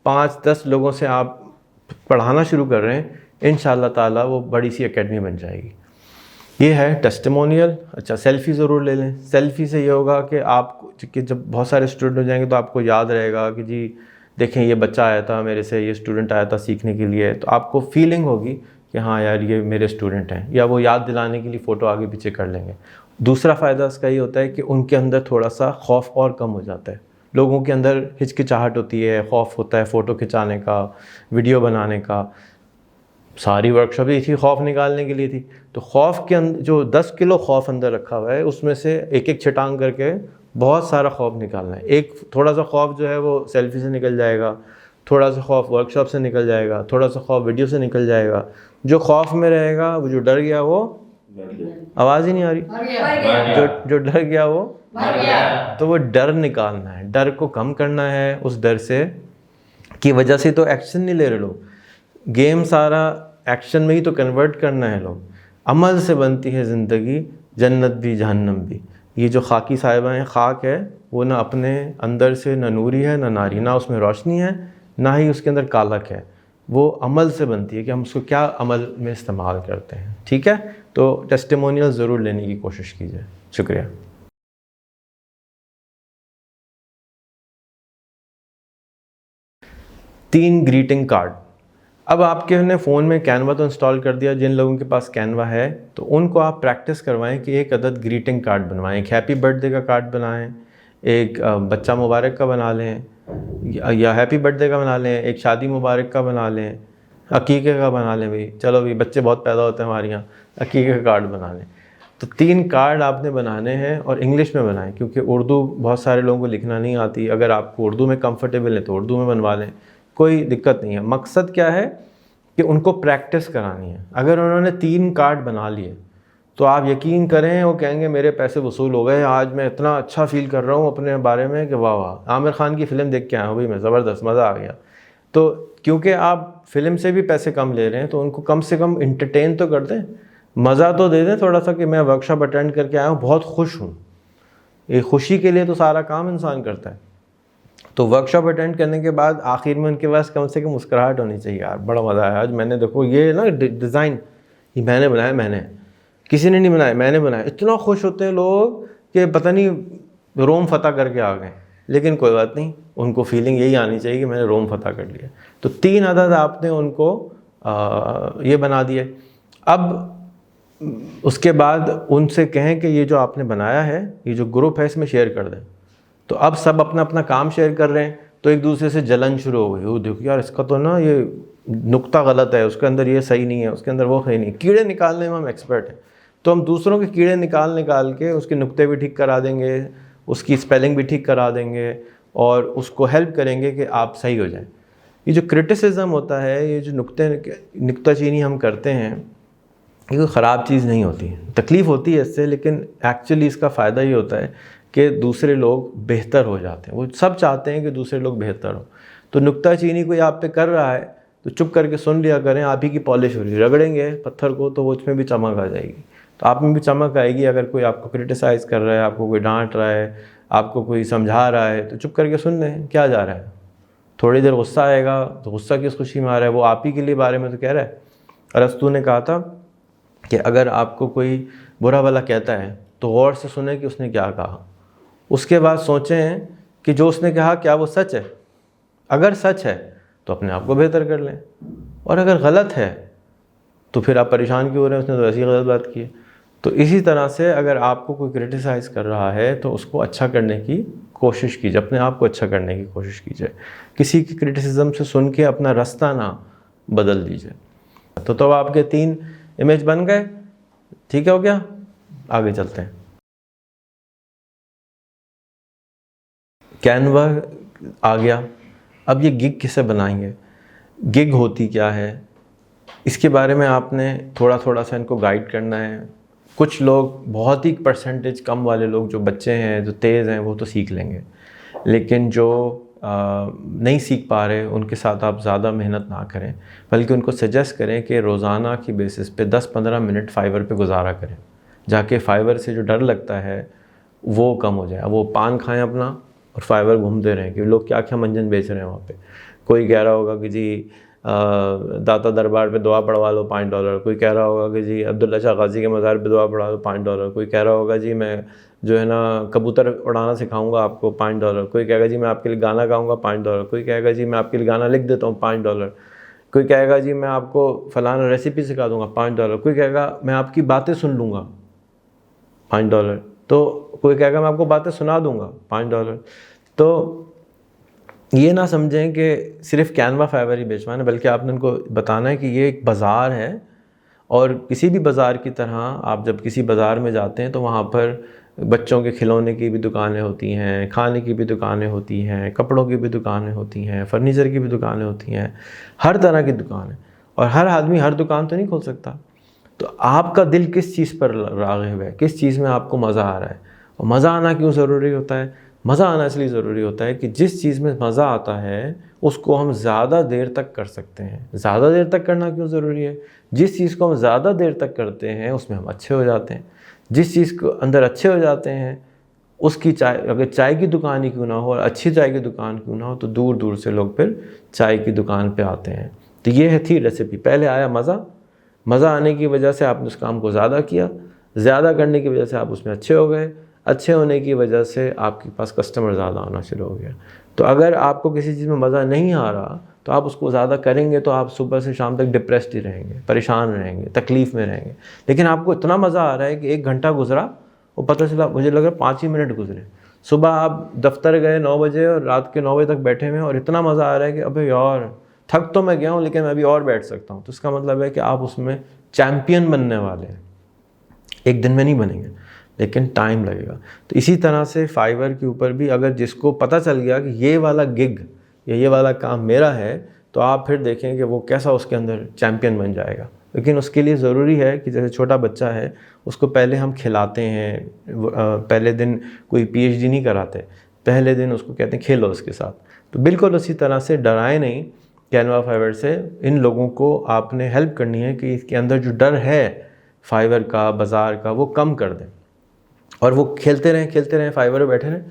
5-10 लोगों से आप पढ़ाना शुरू कर रहे हैं, इंशाअल्लाह ताला वो बड़ी सी एकेडमी बन जाएगी। ये है टेस्टिमोनियल। अच्छा, सेल्फ़ी ज़रूर ले लें। सेल्फ़ी से ये होगा कि आप कि जब बहुत सारे स्टूडेंट हो जाएंगे तो आपको याद रहेगा कि जी देखें ये बच्चा आया था मेरे से, ये स्टूडेंट आया था सीखने के लिए, तो आपको फीलिंग होगी कि हाँ यार ये मेरे स्टूडेंट हैं, या वो याद दिलाने के लिए फ़ोटो आगे पीछे कर लेंगे। दूसरा फ़ायदा इसका ये होता है कि उनके अंदर थोड़ा सा खौफ और कम हो जाता है। लोगों के अंदर हिचकिचाहट होती है, खौफ होता है फ़ोटो खिंचाने का, वीडियो बनाने का। सारी वर्कशॉप ही थी खौफ निकालने के लिए थी। तो खौफ के अंदर जो 10 किलो खौफ अंदर रखा हुआ है, उसमें से एक छटांग करके बहुत सारा खौफ निकालना है। एक थोड़ा सा खौफ जो है वो सेल्फी से निकल जाएगा, थोड़ा सा खौफ वर्कशॉप से निकल जाएगा, थोड़ा सा खौफ वीडियो से निकल जाएगा। जो खौफ में रहेगा, वो जो डर गया वो आवाज़ ही नहीं आ रही, जो डर गया वो तो वो डर निकालना है, डर को कम करना है। उस डर से की वजह से तो एक्शन नहीं ले रहे लोग, गेम सारा एक्शन में ही तो कन्वर्ट करना है लोग। अमल से बनती है ज़िंदगी, जन्नत भी जहन्नम भी। ये जो खाकी साहिबा हैं, खाक है वो ना अपने अंदर से ना नूरी है ना नारी, ना उसमें रोशनी है ना ही उसके अंदर कालक है। वो अमल से बनती है कि हम उसको क्या अमल में इस्तेमाल करते हैं। ठीक है, तो टेस्टिमोनियल ज़रूर लेने की कोशिश कीजिए। शुक्रिया। तीन ग्रीटिंग कार्ड। अब आपके ने फ़ोन में कैनवा तो इंस्टॉल कर दिया, जिन लोगों के पास कैनवा है तो उनको आप प्रैक्टिस करवाएं कि एक अदद ग्रीटिंग कार्ड बनवाएं। एक हैप्पी बर्थडे का कार्ड बनाएं, एक बच्चा मुबारक का बना लें, या हैप्पी बर्थडे का बना लें, एक शादी मुबारक का बना लें, अकीक़े का बना लें। भाई चलो भाई बच्चे बहुत पैदा होते हैं हमारे यहाँ, अकीक़े का कार्ड बना लें। तो 3 कार्ड आपने बनाने हैं और इंग्लिश में बनाएं, क्योंकि उर्दू बहुत सारे लोगों को लिखना नहीं आती। अगर आपको उर्दू में कंफर्टेबल है तो उर्दू में बनवा लें, कोई दिक्कत नहीं है। मकसद क्या है कि उनको प्रैक्टिस करानी है। अगर उन्होंने 3 कार्ड बना लिए तो आप यकीन करें वो कहेंगे मेरे पैसे वसूल हो गए, आज मैं इतना अच्छा फील कर रहा हूँ अपने बारे में कि वाह वाह, आमिर खान की फ़िल्म देख के आया हूँ भाई मैं, ज़बरदस्त, मज़ा आ गया। तो क्योंकि आप फ़िल्म से भी पैसे कम ले रहे हैं तो उनको कम से कम इंटरटेन तो कर दें, मज़ा तो दे दें थोड़ा सा, कि मैं वर्कशॉप अटेंड करके आया हूँ, बहुत खुश हूँ। ये खुशी के लिए तो सारा काम इंसान करता है। तो वर्कशॉप अटेंड करने के बाद आखिर में उनके पास कम से कम मुस्कुराहट होनी चाहिए, यार बड़ा मज़ा आया आज, मैंने देखो ये ना डिज़ाइन ये मैंने बनाया, मैंने, किसी ने नहीं बनाया, मैंने बनाया। इतना खुश होते हैं लोग कि पता नहीं रोम फतह करके आ गए। लेकिन कोई बात नहीं, उनको फीलिंग यही आनी चाहिए कि मैंने रोम फतह कर लिया। तो 3 अदद आपने उनको ये बना दिए। अब उसके बाद उनसे कहें कि ये जो आपने बनाया है, ये जो ग्रुप है इसमें शेयर कर दें। तो अब सब अपना अपना काम शेयर कर रहे हैं, तो एक दूसरे से जलन शुरू हो गई। वो देखो यार इसका तो ना ये नुक्ता गलत है, उसके अंदर ये सही नहीं है, उसके अंदर वो सही नहीं है। कीड़े निकालने में हम एक्सपर्ट हैं, तो हम दूसरों के कीड़े निकाल के उसके नुक्ते भी ठीक करा देंगे, उसकी स्पेलिंग भी ठीक करा देंगे और उसको हेल्प करेंगे कि आप सही हो जाएं। ये जो क्रिटिसिज्म होता है, ये जो नुक्ताचीनी हम करते हैं, ये कोई ख़राब चीज़ नहीं होती। तकलीफ़ होती है इससे, लेकिन एक्चुअली इसका फ़ायदा ये होता है कि दूसरे लोग बेहतर हो जाते हैं। वो सब चाहते हैं कि दूसरे लोग बेहतर हो। तो नुक्ताचीनी कोई आप पे कर रहा है तो चुप करके सुन लिया करें, आप ही की पॉलिश हो रही है। रगड़ेंगे पत्थर को तो वो उसमें भी चमक आ जाएगी, तो आप में भी चमक आएगी। अगर कोई आपको क्रिटिसाइज़ कर रहा है, आपको कोई डांट रहा है, आपको कोई समझा रहा है, तो चुप करके सुन लें, क्या जा रहा है। थोड़ी देर गुस्सा आएगा तो गुस्सा किस खुशी में आ रहा है, वो आप ही के लिए बारे में तो कह रहा है। अरस्तू ने कहा था कि अगर आपको कोई बुरा भला कहता है तो गौर से सुने कि उसने क्या कहा, उसके बाद सोचें कि जो उसने कहा क्या वो सच है। अगर सच है तो अपने आप को बेहतर कर लें, और अगर गलत है तो फिर आप परेशान क्यों हो रहे हैं, उसने तो ऐसी गलत बात की है। तो इसी तरह से अगर आपको कोई क्रिटिसाइज़ कर रहा है तो उसको अच्छा करने की कोशिश कीजिए, अपने आप को अच्छा करने की कोशिश कीजिए। किसी की क्रिटिसिज्म से सुन के अपना रास्ता ना बदल दीजिए। तो आपके 3 इमेज बन गए, ठीक है, हो गया। आगे चलते हैं। कैनवा आ गया। अब ये गिग किसे बनाएंगे, गिग होती क्या है, इसके बारे में आपने थोड़ा थोड़ा सा इनको गाइड करना है। कुछ लोग, बहुत ही परसेंटेज कम वाले लोग, जो बच्चे हैं, जो तेज़ हैं, वो तो सीख लेंगे, लेकिन जो नहीं सीख पा रहे उनके साथ आप ज़्यादा मेहनत ना करें, बल्कि उनको सजेस्ट करें कि रोज़ाना की बेसिस पे 10-15 मिनट फाइवर पे गुजारा करें। जाके फाइवर से जो डर लगता है वो कम हो जाए। वो पान खाएं अपना और फाइवर घूमते रहें कि लोग क्या क्या मंजन बेच रहे हैं वहाँ पे। कोई कह रहा होगा कि जी दाता दरबार पे दुआ पढ़वा लो $5, कोई कह रहा होगा कि जी अब्दुल्ला शाह गाजी के मज़ार पे दुआ पढ़वा लो $5, कोई कह रहा होगा जी मैं जो है ना कबूतर उड़ाना सिखाऊंगा आपको $5, कोई कहेगा जी मैं आपके लिए गाना गाऊंगा $5, कोई कहेगा जी मैं आपके लिए गाना लिख देता हूँ $5, कोई कहेगा जी मैं आपको फलाना रेसिपी सिखा दूंगा $5, कोई कहेगा मैं आपकी बातें सुन लूँगा $5, तो कोई कहेगा मैं आपको बातें सुना दूंगा $5। तो ये ना समझें कि सिर्फ कैनवा फाइवर ही बेचवाना है, बल्कि आपने उनको बताना है कि ये एक बाज़ार है, और किसी भी बाज़ार की तरह आप जब किसी बाज़ार में जाते हैं तो वहाँ पर बच्चों के खिलौने की भी दुकानें होती हैं, खाने की भी दुकानें होती हैं, कपड़ों की भी दुकानें होती हैं, फर्नीचर की भी दुकानें होती हैं, हर तरह की दुकान है। और हर आदमी हर दुकान तो नहीं खोल सकता। तो आपका दिल किस चीज़ पर राग़िब है, किस चीज़ में आपको मज़ा आ रहा है। और मज़ा आना क्यों ज़रूरी होता है? मज़ा आना इसलिए ज़रूरी होता है कि जिस चीज़ में मज़ा आता है उसको हम ज़्यादा देर तक कर सकते हैं। ज़्यादा देर तक करना क्यों ज़रूरी है? जिस चीज़ को हम ज़्यादा देर तक करते हैं उसमें हम अच्छे हो जाते हैं। जिस चीज़ को अंदर अच्छे हो जाते हैं उसकी चाय, अगर चाय की दुकान ही क्यों ना हो और अच्छी चाय की दुकान क्यों ना हो, तो दूर दूर से लोग फिर चाय की दुकान पे आते हैं। तो ये थी रेसिपी। पहले आया मज़ा आने की वजह से आपने उस काम को ज़्यादा किया, ज़्यादा करने की वजह से आप उसमें अच्छे हो गए, अच्छे होने की वजह से आपके पास कस्टमर ज़्यादा आना शुरू हो गया। तो अगर आपको किसी चीज़ में मज़ा नहीं आ रहा तो आप उसको ज़्यादा करेंगे तो आप सुबह से शाम तक डिप्रेस्ड ही रहेंगे, परेशान रहेंगे, तकलीफ़ में रहेंगे। लेकिन आपको इतना मज़ा आ रहा है कि 1 घंटा गुजरा और पता चला मुझे लग रहा 5 ही मिनट गुजरे। सुबह आप दफ्तर गए 9 बजे और रात के 9 बजे तक बैठे हुए हैं और इतना मज़ा आ रहा है कि अबे यार थक तो मैं गया हूँ लेकिन मैं अभी और बैठ सकता हूँ। तो इसका मतलब है कि आप उसमें चैम्पियन बनने वाले हैं। एक दिन में नहीं बनेंगे लेकिन टाइम लगेगा। तो इसी तरह से फाइवर के ऊपर भी अगर जिसको पता चल गया कि ये वाला गिग या ये वाला काम मेरा है, तो आप फिर देखें कि वो कैसा उसके अंदर चैम्पियन बन जाएगा। लेकिन उसके लिए ज़रूरी है कि जैसे छोटा बच्चा है उसको पहले हम खिलाते हैं, पहले दिन कोई PhD नहीं कराते, पहले दिन उसको कहते हैं खेलो उसके साथ। तो बिल्कुल उसी तरह से डराए नहीं कैनवा फाइवर से। इन लोगों को आपने हेल्प करनी है कि इसके अंदर जो डर है फाइवर का, बाज़ार का, वो कम कर दें और वो खेलते रहें फाइवर पे बैठे रहें।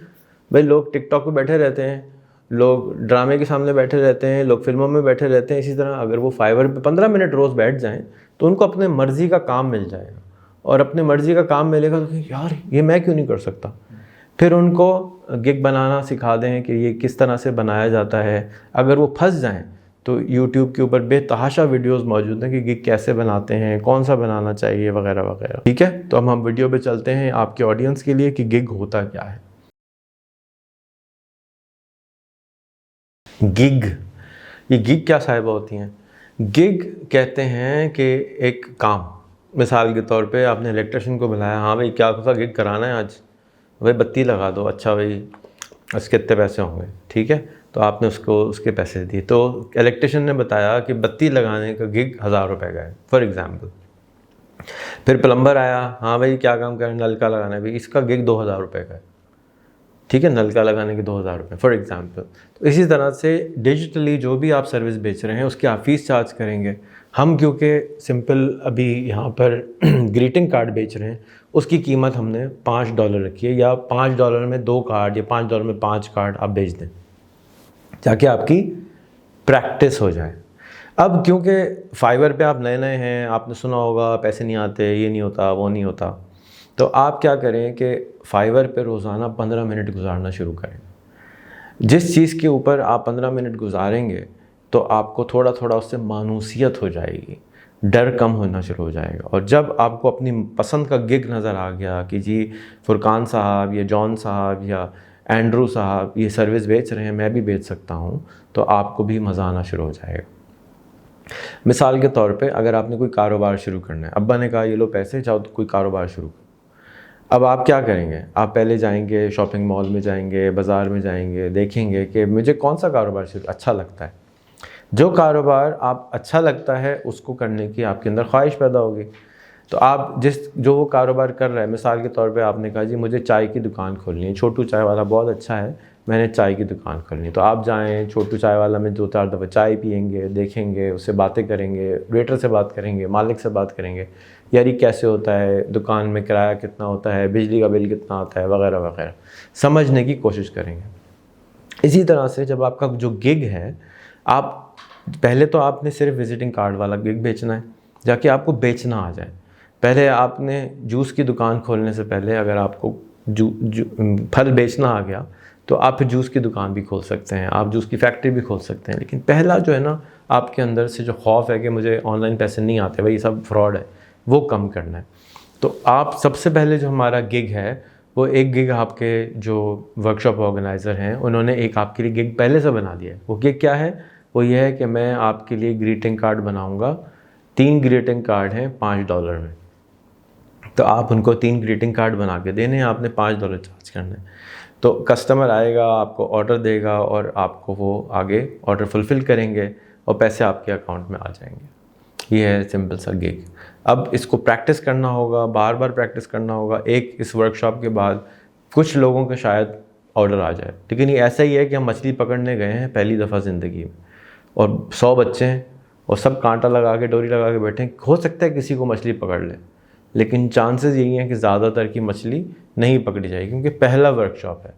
भाई लोग टिकटॉक पे बैठे रहते हैं, लोग ड्रामे के सामने बैठे रहते हैं, लोग फिल्मों में बैठे रहते हैं। इसी तरह अगर वो फाइवर पे 15 मिनट रोज़ बैठ जाएं तो उनको अपने मर्ज़ी का काम मिल जाएगा, और अपने मर्ज़ी का काम मिलेगा तो यार ये मैं क्यों नहीं कर सकता। फिर उनको गिग बनाना सिखा दें कि ये किस तरह से बनाया जाता है। अगर वो फंस जाएँ तो YouTube के ऊपर बेतहाशा वीडियोस मौजूद हैं कि गिग कैसे बनाते हैं, कौन सा बनाना चाहिए, वगैरह वगैरह। ठीक है, तो अब हम वीडियो पे चलते हैं आपके ऑडियंस के लिए कि गिग होता क्या है। गिग, ये गिग क्या साहिबा होती हैं? गिग कहते हैं कि एक काम, मिसाल के तौर पे आपने इलेक्ट्रिशियन को बुलाया, हाँ भाई क्या सा गिग कराना है आज, भाई बत्ती लगा दो, अच्छा भाई इसके कितने पैसे होंगे, ठीक है, तो आपने उसको उसके पैसे दिए। तो इलेक्ट्रिशियन ने बताया कि बत्ती लगाने का गिग 1000 रुपये का है फॉर एग्ज़ाम्पल। फिर प्लम्बर आया, हाँ भाई क्या काम करें, नलका लगाना है भाई, इसका गिग 2000 रुपये का है, ठीक है, नलका लगाने के 2000 रुपये फॉर एग्ज़ाम्पल। तो इसी तरह से डिजिटली जो भी आप सर्विस बेच रहे हैं उसकी आप फीस चार्ज करेंगे। हम क्योंकि सिंपल अभी यहाँ पर ग्रीटिंग कार्ड बेच रहे हैं, उसकी कीमत हमने $5 रखी है, या $5 में 2 कार्ड या $5 में 5 कार्ड आप बेच दें ताकि आपकी प्रैक्टिस हो जाए। अब क्योंकि फाइवर पे आप नए हैं, आपने सुना होगा पैसे नहीं आते, ये नहीं होता, वो नहीं होता, तो आप क्या करें कि फाइवर पे रोज़ाना 15 मिनट गुजारना शुरू करें। जिस चीज़ के ऊपर आप 15 मिनट गुजारेंगे तो आपको थोड़ा थोड़ा उससे मानूसियत हो जाएगी, डर कम होना शुरू हो जाएगा। और जब आपको अपनी पसंद का गिग नज़र आ गया कि जी फुरकान साहब या जॉन साहब या एंड्रू साहब ये सर्विस बेच रहे हैं, मैं भी बेच सकता हूँ, तो आपको भी मज़ा आना शुरू हो जाएगा। मिसाल के तौर पे अगर आपने कोई कारोबार शुरू करना है, अब्बा ने कहा ये लो पैसे, जाओ तो कोई कारोबार शुरू करो। अब आप क्या करेंगे? आप पहले जाएंगे शॉपिंग मॉल में, जाएंगे बाज़ार में, जाएंगे देखेंगे कि मुझे कौन सा कारोबार शुरू अच्छा लगता है। जो कारोबार आप अच्छा लगता है उसको करने की आपके अंदर ख्वाहिश पैदा होगी। तो आप जो वो कारोबार कर रहा है, मिसाल के तौर पे आपने कहा जी मुझे चाय की दुकान खोलनी है, छोटू चाय वाला बहुत अच्छा है, मैंने चाय की दुकान खोलनी है। तो आप जाएं छोटू चाय वाला में 2-4 दफ़ा चाय पियेंगे, देखेंगे, उससे बातें करेंगे, वेटर से बात करेंगे, मालिक से बात करेंगे, यार ये कैसे होता है, दुकान में किराया कितना होता है, बिजली का बिल कितना आता है, वगैरह वगैरह समझने की कोशिश करेंगे। इसी तरह से जब आपका जो गिग है, आप पहले तो आपने सिर्फ विजिटिंग कार्ड वाला गिग बेचना है, जाके आपको बेचना आ जाए। पहले आपने जूस की दुकान खोलने से पहले अगर आपको फल बेचना आ गया तो आप फिर जूस की दुकान भी खोल सकते हैं, आप जूस की फैक्ट्री भी खोल सकते हैं। लेकिन पहला जो है ना, आपके अंदर से जो खौफ है कि मुझे ऑनलाइन पैसे नहीं आते, भाई ये सब फ्रॉड है, वो कम करना है। तो आप सबसे पहले जो हमारा गिग है वो एक गिग आपके जो वर्कशॉप ऑर्गेनाइज़र हैं उन्होंने एक आपके लिए गिग पहले से बना दिया है। वो गिग क्या है? वो ये है कि मैं आपके लिए ग्रीटिंग कार्ड बनाऊंगा। 3 ग्रीटिंग कार्ड हैं $5 में, तो आप उनको 3 ग्रीटिंग कार्ड बना के देने हैं, आपने $5 चार्ज करना है। तो कस्टमर आएगा, आपको ऑर्डर देगा और आपको वो आगे ऑर्डर फुलफ़िल करेंगे और पैसे आपके अकाउंट में आ जाएंगे। ये है सिंपल सा गिग। अब इसको प्रैक्टिस करना होगा, बार बार प्रैक्टिस करना होगा। एक इस वर्कशॉप के बाद कुछ लोगों के शायद ऑर्डर आ जाए, लेकिन ये ऐसा ही है कि हम मछली पकड़ने गए हैं पहली दफ़ा ज़िंदगी में और 100 बच्चे हैं और सब कांटा लगा के, डोरी लगा के बैठे हैं। हो सकता है किसी को मछली पकड़ ले, लेकिन चांसेस यही हैं कि ज़्यादातर की मछली नहीं पकड़ी जाएगी, क्योंकि पहला वर्कशॉप है।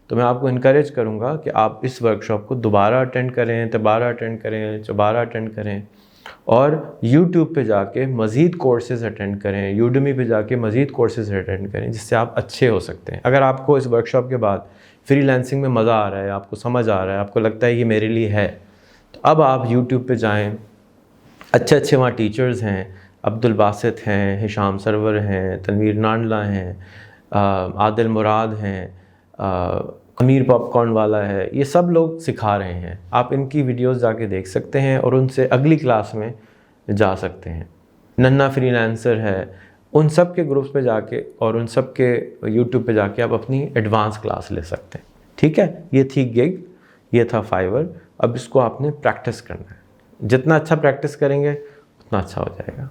तो मैं आपको इनकरेज करूँगा कि आप इस वर्कशॉप को दोबारा अटेंड करें, दोबारा अटेंड करें, दोबारा अटेंड करें और यूट्यूब पे जाके मज़ीद कोर्सेज़ अटेंड करें, यूडेमी पे जाके मज़ीद कोर्सेज़ अटेंड करें, जिससे आप अच्छे हो सकते हैं। अगर आपको इस वर्कशॉप के बाद फ्रीलांसिंग में मज़ा आ रहा है, आपको समझ आ रहा है, आपको लगता है ये मेरे लिए है, तो अब आप यूट्यूब पे जाएं। अच्छे वहाँ टीचर्स हैं, अब्दुल बासित हैं, हिशाम सरवर हैं, तनवीर नांडला हैं, आदिल मुराद हैं, अमीर पॉपकॉर्न वाला है, ये सब लोग सिखा रहे हैं। आप इनकी वीडियोस जाके देख सकते हैं और उनसे अगली क्लास में जा सकते हैं। नन्ना फ्रीलांसर है, उन सब के ग्रुप्स पे जाके और उन सब के यूट्यूब पे जाके आप अपनी एडवांस क्लास ले सकते हैं। ठीक है, ये थी गिग, ये था फाइवर। अब इसको आपने प्रैक्टिस करना है। जितना अच्छा प्रैक्टिस करेंगे उतना अच्छा हो जाएगा।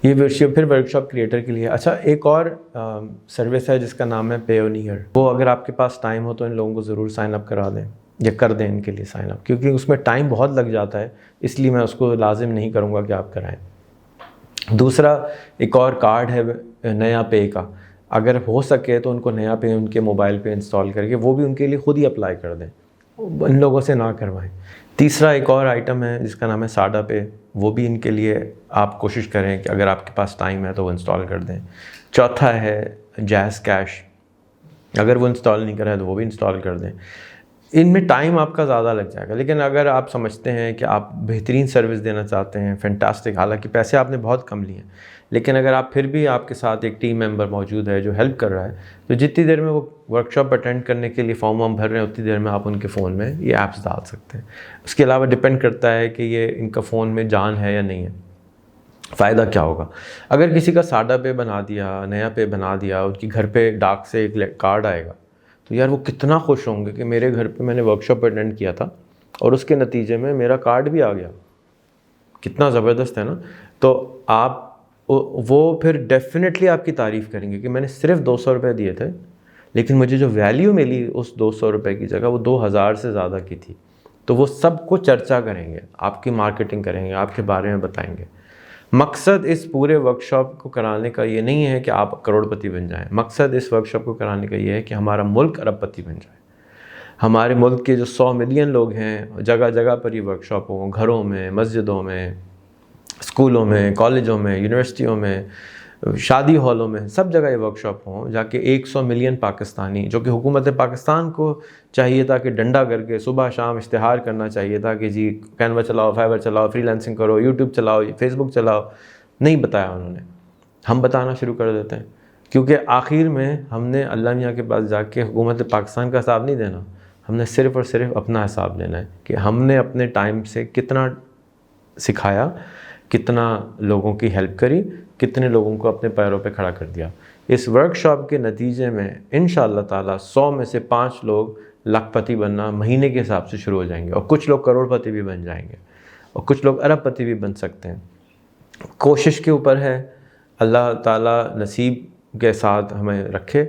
ये फिर वर्कशॉप क्रिएटर के लिए। अच्छा, एक और सर्विस है जिसका नाम है पेयोनियर। वो अगर आपके पास टाइम हो तो इन लोगों को ज़रूर साइन अप करा दें या कर दें इनके लिए साइन अप, क्योंकि उसमें टाइम बहुत लग जाता है, इसलिए मैं उसको लाजिम नहीं करूँगा कि आप कराएं। दूसरा, एक और कार्ड है नया पे का। अगर हो सके तो उनको नया पे उनके मोबाइल पे इंस्टॉल करके वो भी उनके लिए ख़ुद ही अप्लाई कर दें, इन लोगों से ना करवाएं। तीसरा, एक और आइटम है जिसका नाम है साडा पे। वो भी इनके लिए आप कोशिश करें कि अगर आपके पास टाइम है तो वो इंस्टॉल कर दें। चौथा है जैज़ कैश, अगर वो इंस्टॉल नहीं करा है तो वो भी इंस्टॉल कर दें। इनमें टाइम आपका ज़्यादा लग जाएगा, लेकिन अगर आप समझते हैं कि आप बेहतरीन सर्विस देना चाहते हैं, फैंटास्टिक, हालांकि पैसे आपने बहुत कम लिए हैं, लेकिन अगर आप फिर भी आपके साथ एक टीम मेंबर मौजूद है जो हेल्प कर रहा है, तो जितनी देर में वो वर्कशॉप अटेंड करने के लिए फॉर्म वार्म भर रहे हैं उतनी देर में आप उनके फ़ोन में ये ऐप्स डाल सकते हैं। उसके अलावा डिपेंड करता है कि ये इनका फ़ोन में जान है या नहीं है। फ़ायदा क्या होगा? अगर किसी का साडा पे बना दिया, नया पे बना दिया, उनकी घर पे डाक से एक कार्ड आएगा, तो यार वो कितना खुश होंगे कि मेरे घर पे मैंने वर्कशॉप अटेंड किया था और उसके नतीजे में मेरा कार्ड भी आ गया। कितना ज़बरदस्त है ना। तो आप वो फिर डेफिनेटली आपकी तारीफ़ करेंगे कि मैंने सिर्फ 200 रुपये दिए थे, लेकिन मुझे जो वैल्यू मिली उस 200 रुपये की जगह वो 2000 से ज़्यादा की थी। तो वो सबको चर्चा करेंगे, आपकी मार्केटिंग करेंगे, आपके बारे में बताएंगे। मकसद इस पूरे वर्कशॉप को कराने का ये नहीं है कि आप करोड़पति बन जाएं। मकसद इस वर्कशॉप को कराने का ये है कि हमारा मुल्क अरबपति बन जाए। हमारे मुल्क के जो 100 मिलियन लोग हैं, जगह जगह पर ये वर्कशॉप हो, घरों में, मस्जिदों में, स्कूलों में, कॉलेजों में, यूनिवर्सिटियों में, शादी हॉलों में, सब जगह ये वर्कशॉप हों, जाके 100 मिलियन पाकिस्तानी, जो कि हुकूमत पाकिस्तान को चाहिए था कि डंडा करके सुबह शाम इश्तिहार करना चाहिए था कि जी कैनवा चलाओ, फाइवर चलाओ, फ्रीलांसिंग करो, यूट्यूब चलाओ, फेसबुक चलाओ, नहीं बताया उन्होंने। हम बताना शुरू कर देते हैं, क्योंकि आखिर में हमने अल्लाह मियाँ के पास जाके हुकूमत पाकिस्तान का हिसाब नहीं देना, हमने सिर्फ़ और सिर्फ अपना हिसाब लेना है कि हमने अपने टाइम से कितना सिखाया, कितना लोगों की हेल्प करी, कितने लोगों को अपने पैरों पे खड़ा कर दिया। इस वर्कशॉप के नतीजे में इंशाअल्लाह ताला 100 में से 5 लोग लाखपति बनना महीने के हिसाब से शुरू हो जाएंगे, और कुछ लोग करोड़पति भी बन जाएंगे, और कुछ लोग अरबपति भी बन सकते हैं। कोशिश के ऊपर है, अल्लाह ताला नसीब के साथ हमें रखे।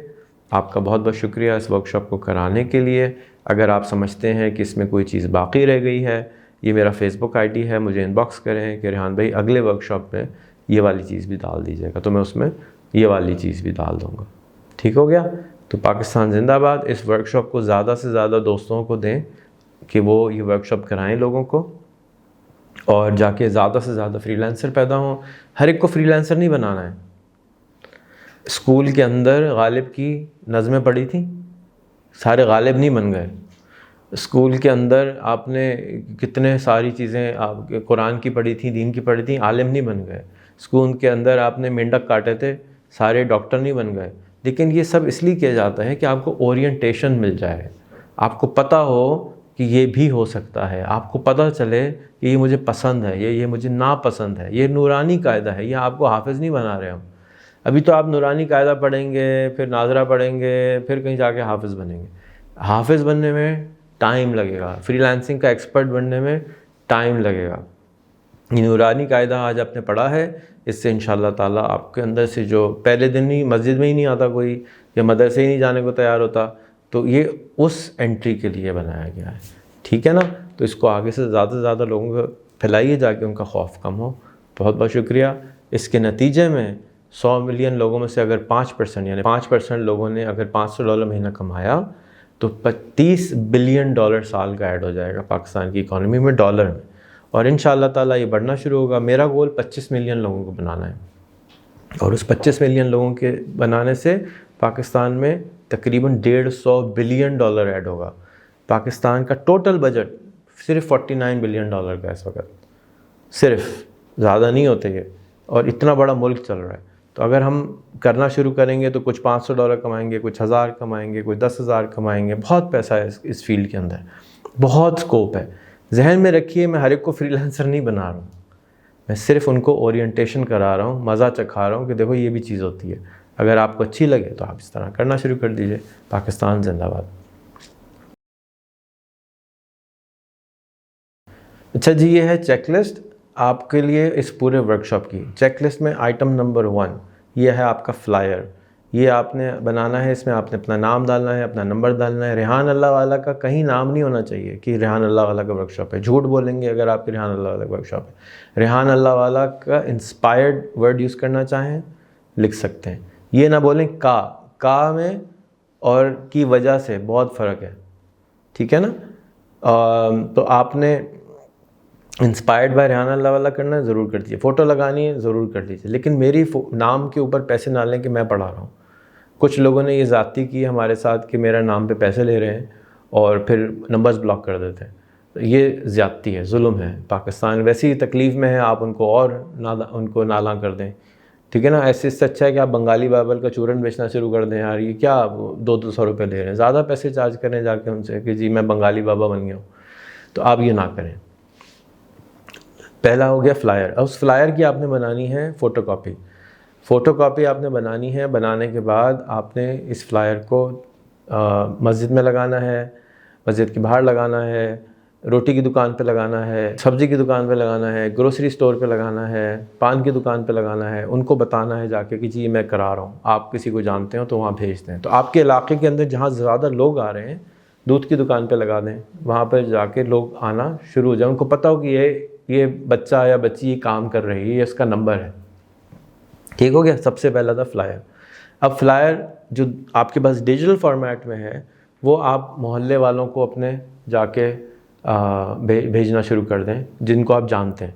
आपका बहुत बहुत शुक्रिया इस वर्कशॉप को कराने के लिए। अगर आप समझते हैं कि इसमें कोई चीज़ बाकी रह गई है, ये मेरा फेसबुक आईडी है, मुझे इनबॉक्स करें कि रेहान भाई अगले वर्कशॉप में ये वाली चीज़ भी डाल दीजिएगा, तो मैं उसमें ये वाली चीज़ भी डाल दूँगा। ठीक हो गया? तो पाकिस्तान जिंदाबाद। इस वर्कशॉप को ज़्यादा से ज़्यादा दोस्तों को दें कि वो ये वर्कशॉप कराएं लोगों को, और जाके ज़्यादा से ज़्यादा फ्रीलांसर पैदा हों। हर एक को फ्रीलांसर नहीं बनाना है। स्कूल के अंदर गालिब की नज़में पढ़ी थी, सारे गालिब नहीं बन गए। स्कूल के अंदर आपने कितने सारी चीज़ें आप कुरान की पढ़ी थी, दीन की पढ़ी थी, आलिम नहीं बन गए। स्कूल के अंदर आपने मेंढक काटे थे, सारे डॉक्टर नहीं बन गए। लेकिन ये सब इसलिए किया जाता है कि आपको ओरिएंटेशन मिल जाए, आपको पता हो कि ये भी हो सकता है, आपको पता चले कि ये मुझे पसंद है, ये मुझे नापसंद है। ये नूरानी कायदा है, ये आपको हाफिज़ नहीं बना रहे हम। अभी तो आप नूरानी कायदा पढ़ेंगे, फिर नाजरा पढ़ेंगे, फिर कहीं जाके हाफिज़ बनेंगे। हाफिज़ बनने में टाइम लगेगा, फ्रीलांसिंग का एक्सपर्ट बनने में टाइम लगेगा। ये नूरानी कायदा आज आपने पढ़ा है, इससे इंशाअल्लाह ताला आपके अंदर से जो पहले दिन ही मस्जिद में ही नहीं आता कोई, या मदरसे ही नहीं जाने को तैयार होता, तो ये उस एंट्री के लिए बनाया गया है। ठीक है ना? तो इसको आगे से ज़्यादा लोगों को फैलाइए, जाके उनका खौफ कम हो। बहुत बहुत शुक्रिया। इसके नतीजे में 100 मिलियन लोगों में से अगर 5% यानी 5% लोगों ने अगर $500 महीना कमाया, तो $30 बिलियन साल का ऐड हो जाएगा पाकिस्तान की इकॉनमी में, डॉलर में। और इंशाअल्लाह ताला ये बढ़ना शुरू होगा। मेरा गोल 25 मिलियन लोगों को बनाना है, और उस 25 मिलियन लोगों के बनाने से पाकिस्तान में तकरीबन $150 बिलियन ऐड होगा। पाकिस्तान का टोटल बजट सिर्फ $49 बिलियन का इस वक्त, सिर्फ, ज़्यादा नहीं होते ये, और इतना बड़ा मुल्क चल रहा है। तो अगर हम करना शुरू करेंगे तो कुछ $500 कमाएंगे, कुछ 1000 कमाएंगे, कुछ 10,000 कमाएंगे। बहुत पैसा है इस फील्ड के अंदर, बहुत स्कोप है। जहन में रखिए, मैं हर एक को फ्रीलांसर नहीं बना रहा हूँ, मैं सिर्फ उनको ओरिएंटेशन करा रहा हूँ, मज़ा चखा रहा हूँ कि देखो ये भी चीज़ होती है। अगर आपको अच्छी लगे तो आप इस तरह करना शुरू कर दीजिए। पाकिस्तान जिंदाबाद। अच्छा जी, ये है चेकलिस्ट आपके लिए इस पूरे वर्कशॉप की। चेकलिस्ट में आइटम नंबर 1 ये है आपका फ्लायर। ये आपने बनाना है, इसमें आपने अपना नाम डालना है, अपना नंबर डालना है। रेहान अल्लाह वाला का कहीं नाम नहीं होना चाहिए कि रेहान अल्लाह वाला का वर्कशॉप है। झूठ बोलेंगे अगर आपके रेहान अल्लाह वाला वर्कशॉप है। रेहान अल्लाह वाला का इंस्पायर्ड वर्ड यूज़ करना चाहें लिख सकते हैं। ये ना बोलें का में और की वजह से बहुत फ़र्क है, ठीक है ना? तो आपने इंस्पायर्ड बाय रेहान अल्लाह वाला करना है, ज़रूर कर दीजिए। फ़ोटो लगानी है, ज़रूर कर दीजिए। लेकिन मेरी नाम के ऊपर पैसे ना लें कि मैं पढ़ा रहा हूँ। कुछ लोगों ने ये ज़्यादती की हमारे साथ कि मेरा नाम पे पैसे ले रहे हैं और फिर नंबर्स ब्लॉक कर देते हैं। तो ये ज़्यादती है, जुल्म है। पाकिस्तान वैसे ही तकलीफ़ में है, आप उनको और उनको नाला कर दें, ठीक है ना? ऐसे इससे अच्छा है कि आप बंगाली बाइबल का चूरन बेचना शुरू कर दें। यार ये क्या 200 रुपये ले रहे हैं, ज़्यादा पैसे चार्ज करें जाके उनसे कि जी मैं बंगाली बाबा बन गया हूँ। तो आप ये ना करें। पहला हो गया फ्लायर। अब उस फ्लायर की आपने बनानी है फ़ोटोकॉपी। फ़ोटोकॉपी आपने बनानी है। बनाने के बाद आपने इस फ्लायर को मस्जिद में लगाना है, मस्जिद के बाहर लगाना है, रोटी की दुकान पे लगाना है, सब्ज़ी की दुकान पे लगाना है, ग्रोसरी स्टोर पे लगाना है, पान की दुकान पे लगाना है। उनको बताना है जाके कि जी मैं करा रहा हूँ, आप किसी को जानते हो तो वहाँ भेजते हैं। तो आपके इलाके के अंदर जहाँ ज़्यादा लोग आ रहे हैं, दूध की दुकान पे लगा दें, वहाँ पर जाके लोग आना शुरू हो जाए। उनको पता हो कि ये बच्चा या बच्ची ये काम कर रही है, ये इसका नंबर है। ठीक हो गया? सबसे पहला था फ्लायर। अब फ्लायर जो आपके पास डिजिटल फॉर्मेट में है वो आप मोहल्ले वालों को अपने जाके भेजना शुरू कर दें जिनको आप जानते हैं।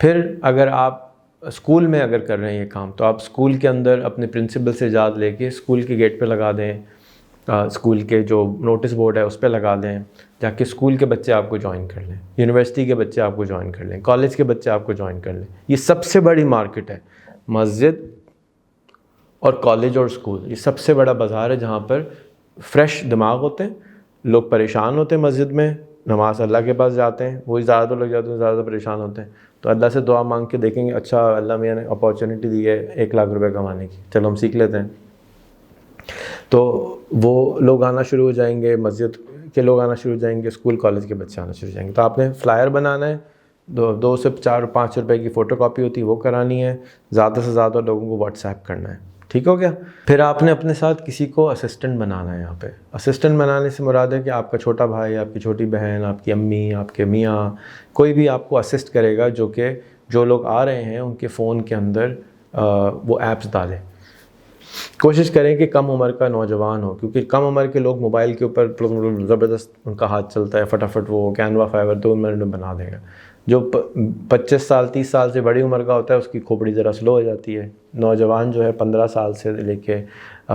फिर अगर आप स्कूल में अगर कर रहे हैं ये काम, तो आप स्कूल के अंदर अपने प्रिंसिपल से इजाज़त लेके स्कूल के गेट पे लगा दें, स्कूल के जो नोटिस बोर्ड है उस पर लगा दें, जाके स्कूल के बच्चे आपको ज्वाइन कर लें, यूनिवर्सिटी के बच्चे आपको ज्वाइन कर लें, कॉलेज के बच्चे आपको ज्वाइन कर लें। ये सबसे बड़ी मार्केट है, मस्जिद और कॉलेज और स्कूल, ये सबसे बड़ा बाज़ार है जहाँ पर फ्रेश दिमाग होते हैं। लोग परेशान होते हैं मस्जिद में, नमाज अल्लाह के पास जाते हैं, वही ज़्यादा लोग जाते हैं, ज़्यादा परेशान होते हैं, तो अल्लाह से दुआ मांग के देखेंगे, अच्छा अल्लाह मियाँ ने अपॉर्चुनिटी दी है 1 लाख रुपए कमाने की, चलो हम सीख लेते हैं। तो वो लोग आना शुरू हो जाएंगे, मस्जिद के लोग आना शुरू हो जाएंगे, स्कूल कॉलेज के बच्चे आना शुरू हो जाएंगे। तो आपने फ्लायर बनाना है, 2 से 4 5 रुपए की फ़ोटो कॉपी होती है वो करानी है, ज़्यादा से ज़्यादा लोगों को व्हाट्सएप करना है, ठीक हो गया। फिर आपने अपने साथ किसी को असिस्टेंट बनाना है। यहाँ पे असिस्टेंट बनाने से मुराद है कि आपका छोटा भाई, आपकी छोटी बहन, आपकी अम्मी, आपके मियाँ, कोई भी आपको असिस्ट करेगा, जो लोग आ रहे हैं उनके फ़ोन के अंदर वो ऐप्स डालें। कोशिश करें कि कम उम्र का नौजवान हो, क्योंकि कम उम्र के लोग मोबाइल के ऊपर ज़बरदस्त उनका हाथ चलता है, फटाफट वो कैनवा फाइवर 2 मिनट में बना देगा। जो 25 साल 30 साल से बड़ी उम्र का होता है उसकी खोपड़ी ज़रा स्लो हो जाती है। नौजवान जो है 15 साल से लेके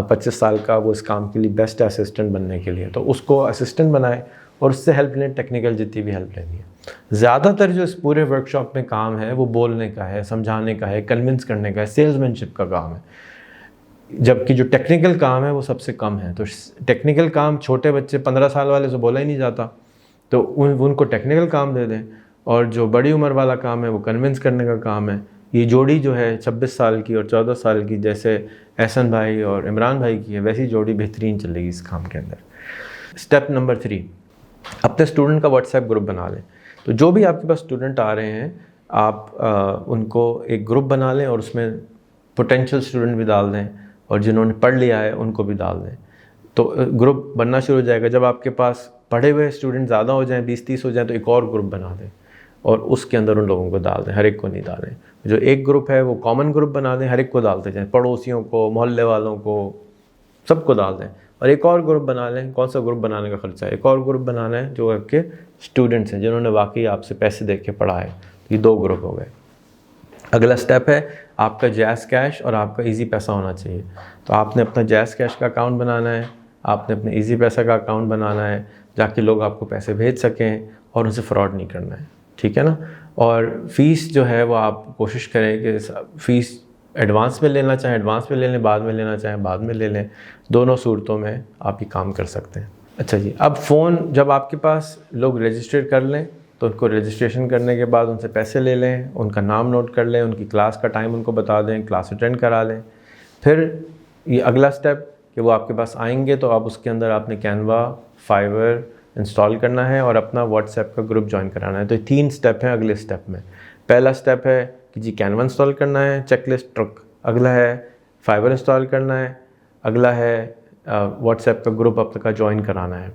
25 साल का, वो इस काम के लिए बेस्ट है असिस्टेंट बनने के लिए, तो उसको असिस्टेंट बनाए और उससे हेल्प लें, टेक्निकल जितनी भी हेल्प लेनी है। ज़्यादातर जो इस पूरे वर्कशॉप में काम है वो बोलने का है, समझाने का है, कन्विंस करने का है, सेल्समैनशिप का काम है, जबकि जो टेक्निकल काम है वो सबसे कम है। तो टेक्निकल काम छोटे बच्चे 15 साल वाले से बोला ही नहीं जाता, तो उनको टेक्निकल काम दे दें, और जो बड़ी उम्र वाला काम है वो कन्विंस करने का काम है। ये जोड़ी जो है 26 साल की और 14 साल की, जैसे एहसन भाई और इमरान भाई की है, वैसी जोड़ी बेहतरीन चलेगी इस काम के अंदर। स्टेप नंबर 3, अपने स्टूडेंट का व्हाट्सएप ग्रुप बना लें। तो जो भी आपके पास स्टूडेंट आ रहे हैं, आप उनको एक ग्रुप बना लें और उसमें पोटेंशियल स्टूडेंट भी डाल दें और जिन्होंने पढ़ लिया है उनको भी डाल दें। तो ग्रुप बनना शुरू हो जाएगा। जब आपके पास पढ़े हुए स्टूडेंट ज़्यादा हो जाएं, 20-30 हो जाएं, तो एक और ग्रुप बना दें और उसके अंदर उन लोगों को डाल दें, हर एक को नहीं डालें। जो एक ग्रुप है वो कॉमन ग्रुप बना दें, हर एक को डालते जाएं, पड़ोसियों को, मोहल्ले वालों को, सबको डाल दें। और एक और ग्रुप बना लें। कौन सा ग्रुप बनाने का खर्चा है? एक और ग्रुप बनाना है जो आपके स्टूडेंट्स हैं, जिन्होंने वाकई आपसे पैसे दे के पढ़ा है। ये 2 ग्रुप हो गए। अगला स्टेप है आपका जैज़ कैश और आपका इजी पैसा होना चाहिए। तो आपने अपना जैज़ कैश का अकाउंट बनाना है, आपने अपने इजी पैसा का अकाउंट बनाना है, जाके लोग आपको पैसे भेज सकें और उनसे फ्रॉड नहीं करना है, ठीक है ना। और फ़ीस जो है वो आप कोशिश करें कि फ़ीस एडवांस में लेना चाहें एडवांस में ले लें, बाद में लेना चाहें बाद में ले लें। दोनों सूरतों में आप ये काम कर सकते हैं। अच्छा जी, अब फ़ोन जब आपके पास लोग रजिस्टर कर लें तो उनको रजिस्ट्रेशन करने के बाद उनसे पैसे ले लें, उनका नाम नोट कर लें, उनकी क्लास का टाइम उनको बता दें, क्लास अटेंड करा लें। फिर ये अगला स्टेप कि वो आपके पास आएंगे तो आप उसके अंदर आपने कैनवा, फाइवर इंस्टॉल करना है और अपना व्हाट्सएप का ग्रुप ज्वाइन कराना है। तो 3 स्टेप हैं अगले स्टेप में। पहला स्टेप है कि जी कैनवा इंस्टॉल करना है, चेकलिस्ट ट्रक। अगला है फाइवर इंस्टॉल करना है। अगला है व्हाट्सएप का ग्रुप आपका ज्वाइन कराना है।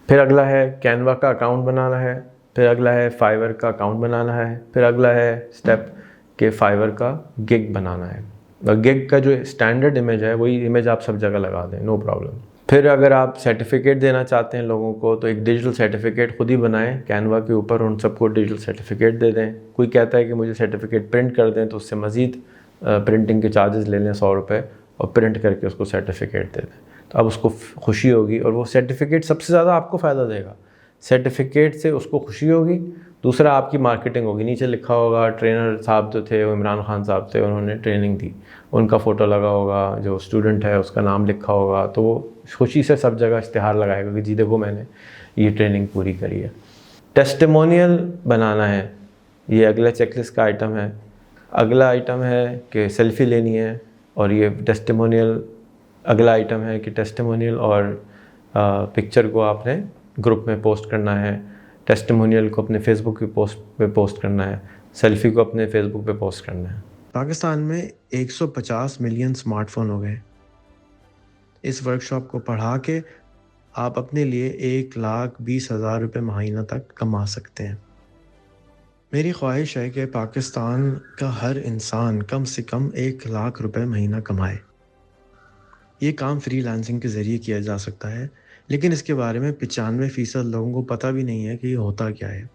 फिर अगला है कैनवा का अकाउंट बनाना है। फिर अगला है फाइवर का अकाउंट बनाना है। फिर अगला है स्टेप के फाइवर का गिग बनाना है। और गिग का जो स्टैंडर्ड इमेज है वही इमेज आप सब जगह लगा दें, नो प्रॉब्लम। फिर अगर आप सर्टिफिकेट देना चाहते हैं लोगों को तो एक डिजिटल सर्टिफिकेट खुद ही बनाएं कैनवा के ऊपर, उन सबको डिजिटल सर्टिफिकेट दे दें। कोई कहता है कि मुझे सर्टिफिकेट प्रिंट कर दें तो उससे मज़ीद प्रिंटिंग के चार्जेस ले लें 100 रुपये और प्रिंट करके उसको सर्टिफिकेट दे दें। तो अब उसको खुशी होगी और वो सर्टिफिकेट सबसे ज़्यादा आपको फ़ायदा देगा। सर्टिफिकेट से उसको खुशी होगी, दूसरा आपकी मार्केटिंग होगी। नीचे लिखा होगा ट्रेनर साहब जो थे वो इमरान खान साहब थे, उन्होंने ट्रेनिंग दी, उनका फ़ोटो लगा होगा, जो स्टूडेंट है उसका नाम लिखा होगा, तो वो खुशी से सब जगह इश्तिहार लगाएगा कि जी देखो मैंने ये ट्रेनिंग पूरी करी है। टेस्टिमोनियल बनाना है, ये अगला चेकलिस्ट का आइटम है। अगला आइटम है कि सेल्फ़ी लेनी है और ये टेस्टिमोनियल अगला आइटम है कि टेस्टिमोनियल और पिक्चर को आपने ग्रुप में पोस्ट करना है, टेस्टिमोनियल को अपने फेसबुक पे पोस्ट करना है, सेल्फ़ी को अपने फेसबुक पे पोस्ट करना है। पाकिस्तान में 150 मिलियन स्मार्टफोन हो गए। इस वर्कशॉप को पढ़ा के आप अपने लिए 1,20,000 रुपये महीना तक कमा सकते हैं। मेरी ख्वाहिश है कि पाकिस्तान का हर इंसान कम से कम 1 लाख रुपए महीना कमाए। ये काम फ्रीलांसिंग के ज़रिए किया जा सकता है, लेकिन इसके बारे में 95% लोगों को पता भी नहीं है कि ये होता क्या है।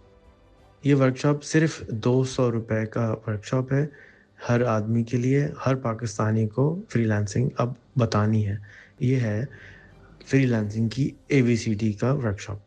ये वर्कशॉप सिर्फ 200 रुपये का वर्कशॉप है, हर आदमी के लिए, हर पाकिस्तानी को फ्रीलांसिंग अब बतानी है। ये है फ्रीलांसिंग की ABCD का वर्कशॉप।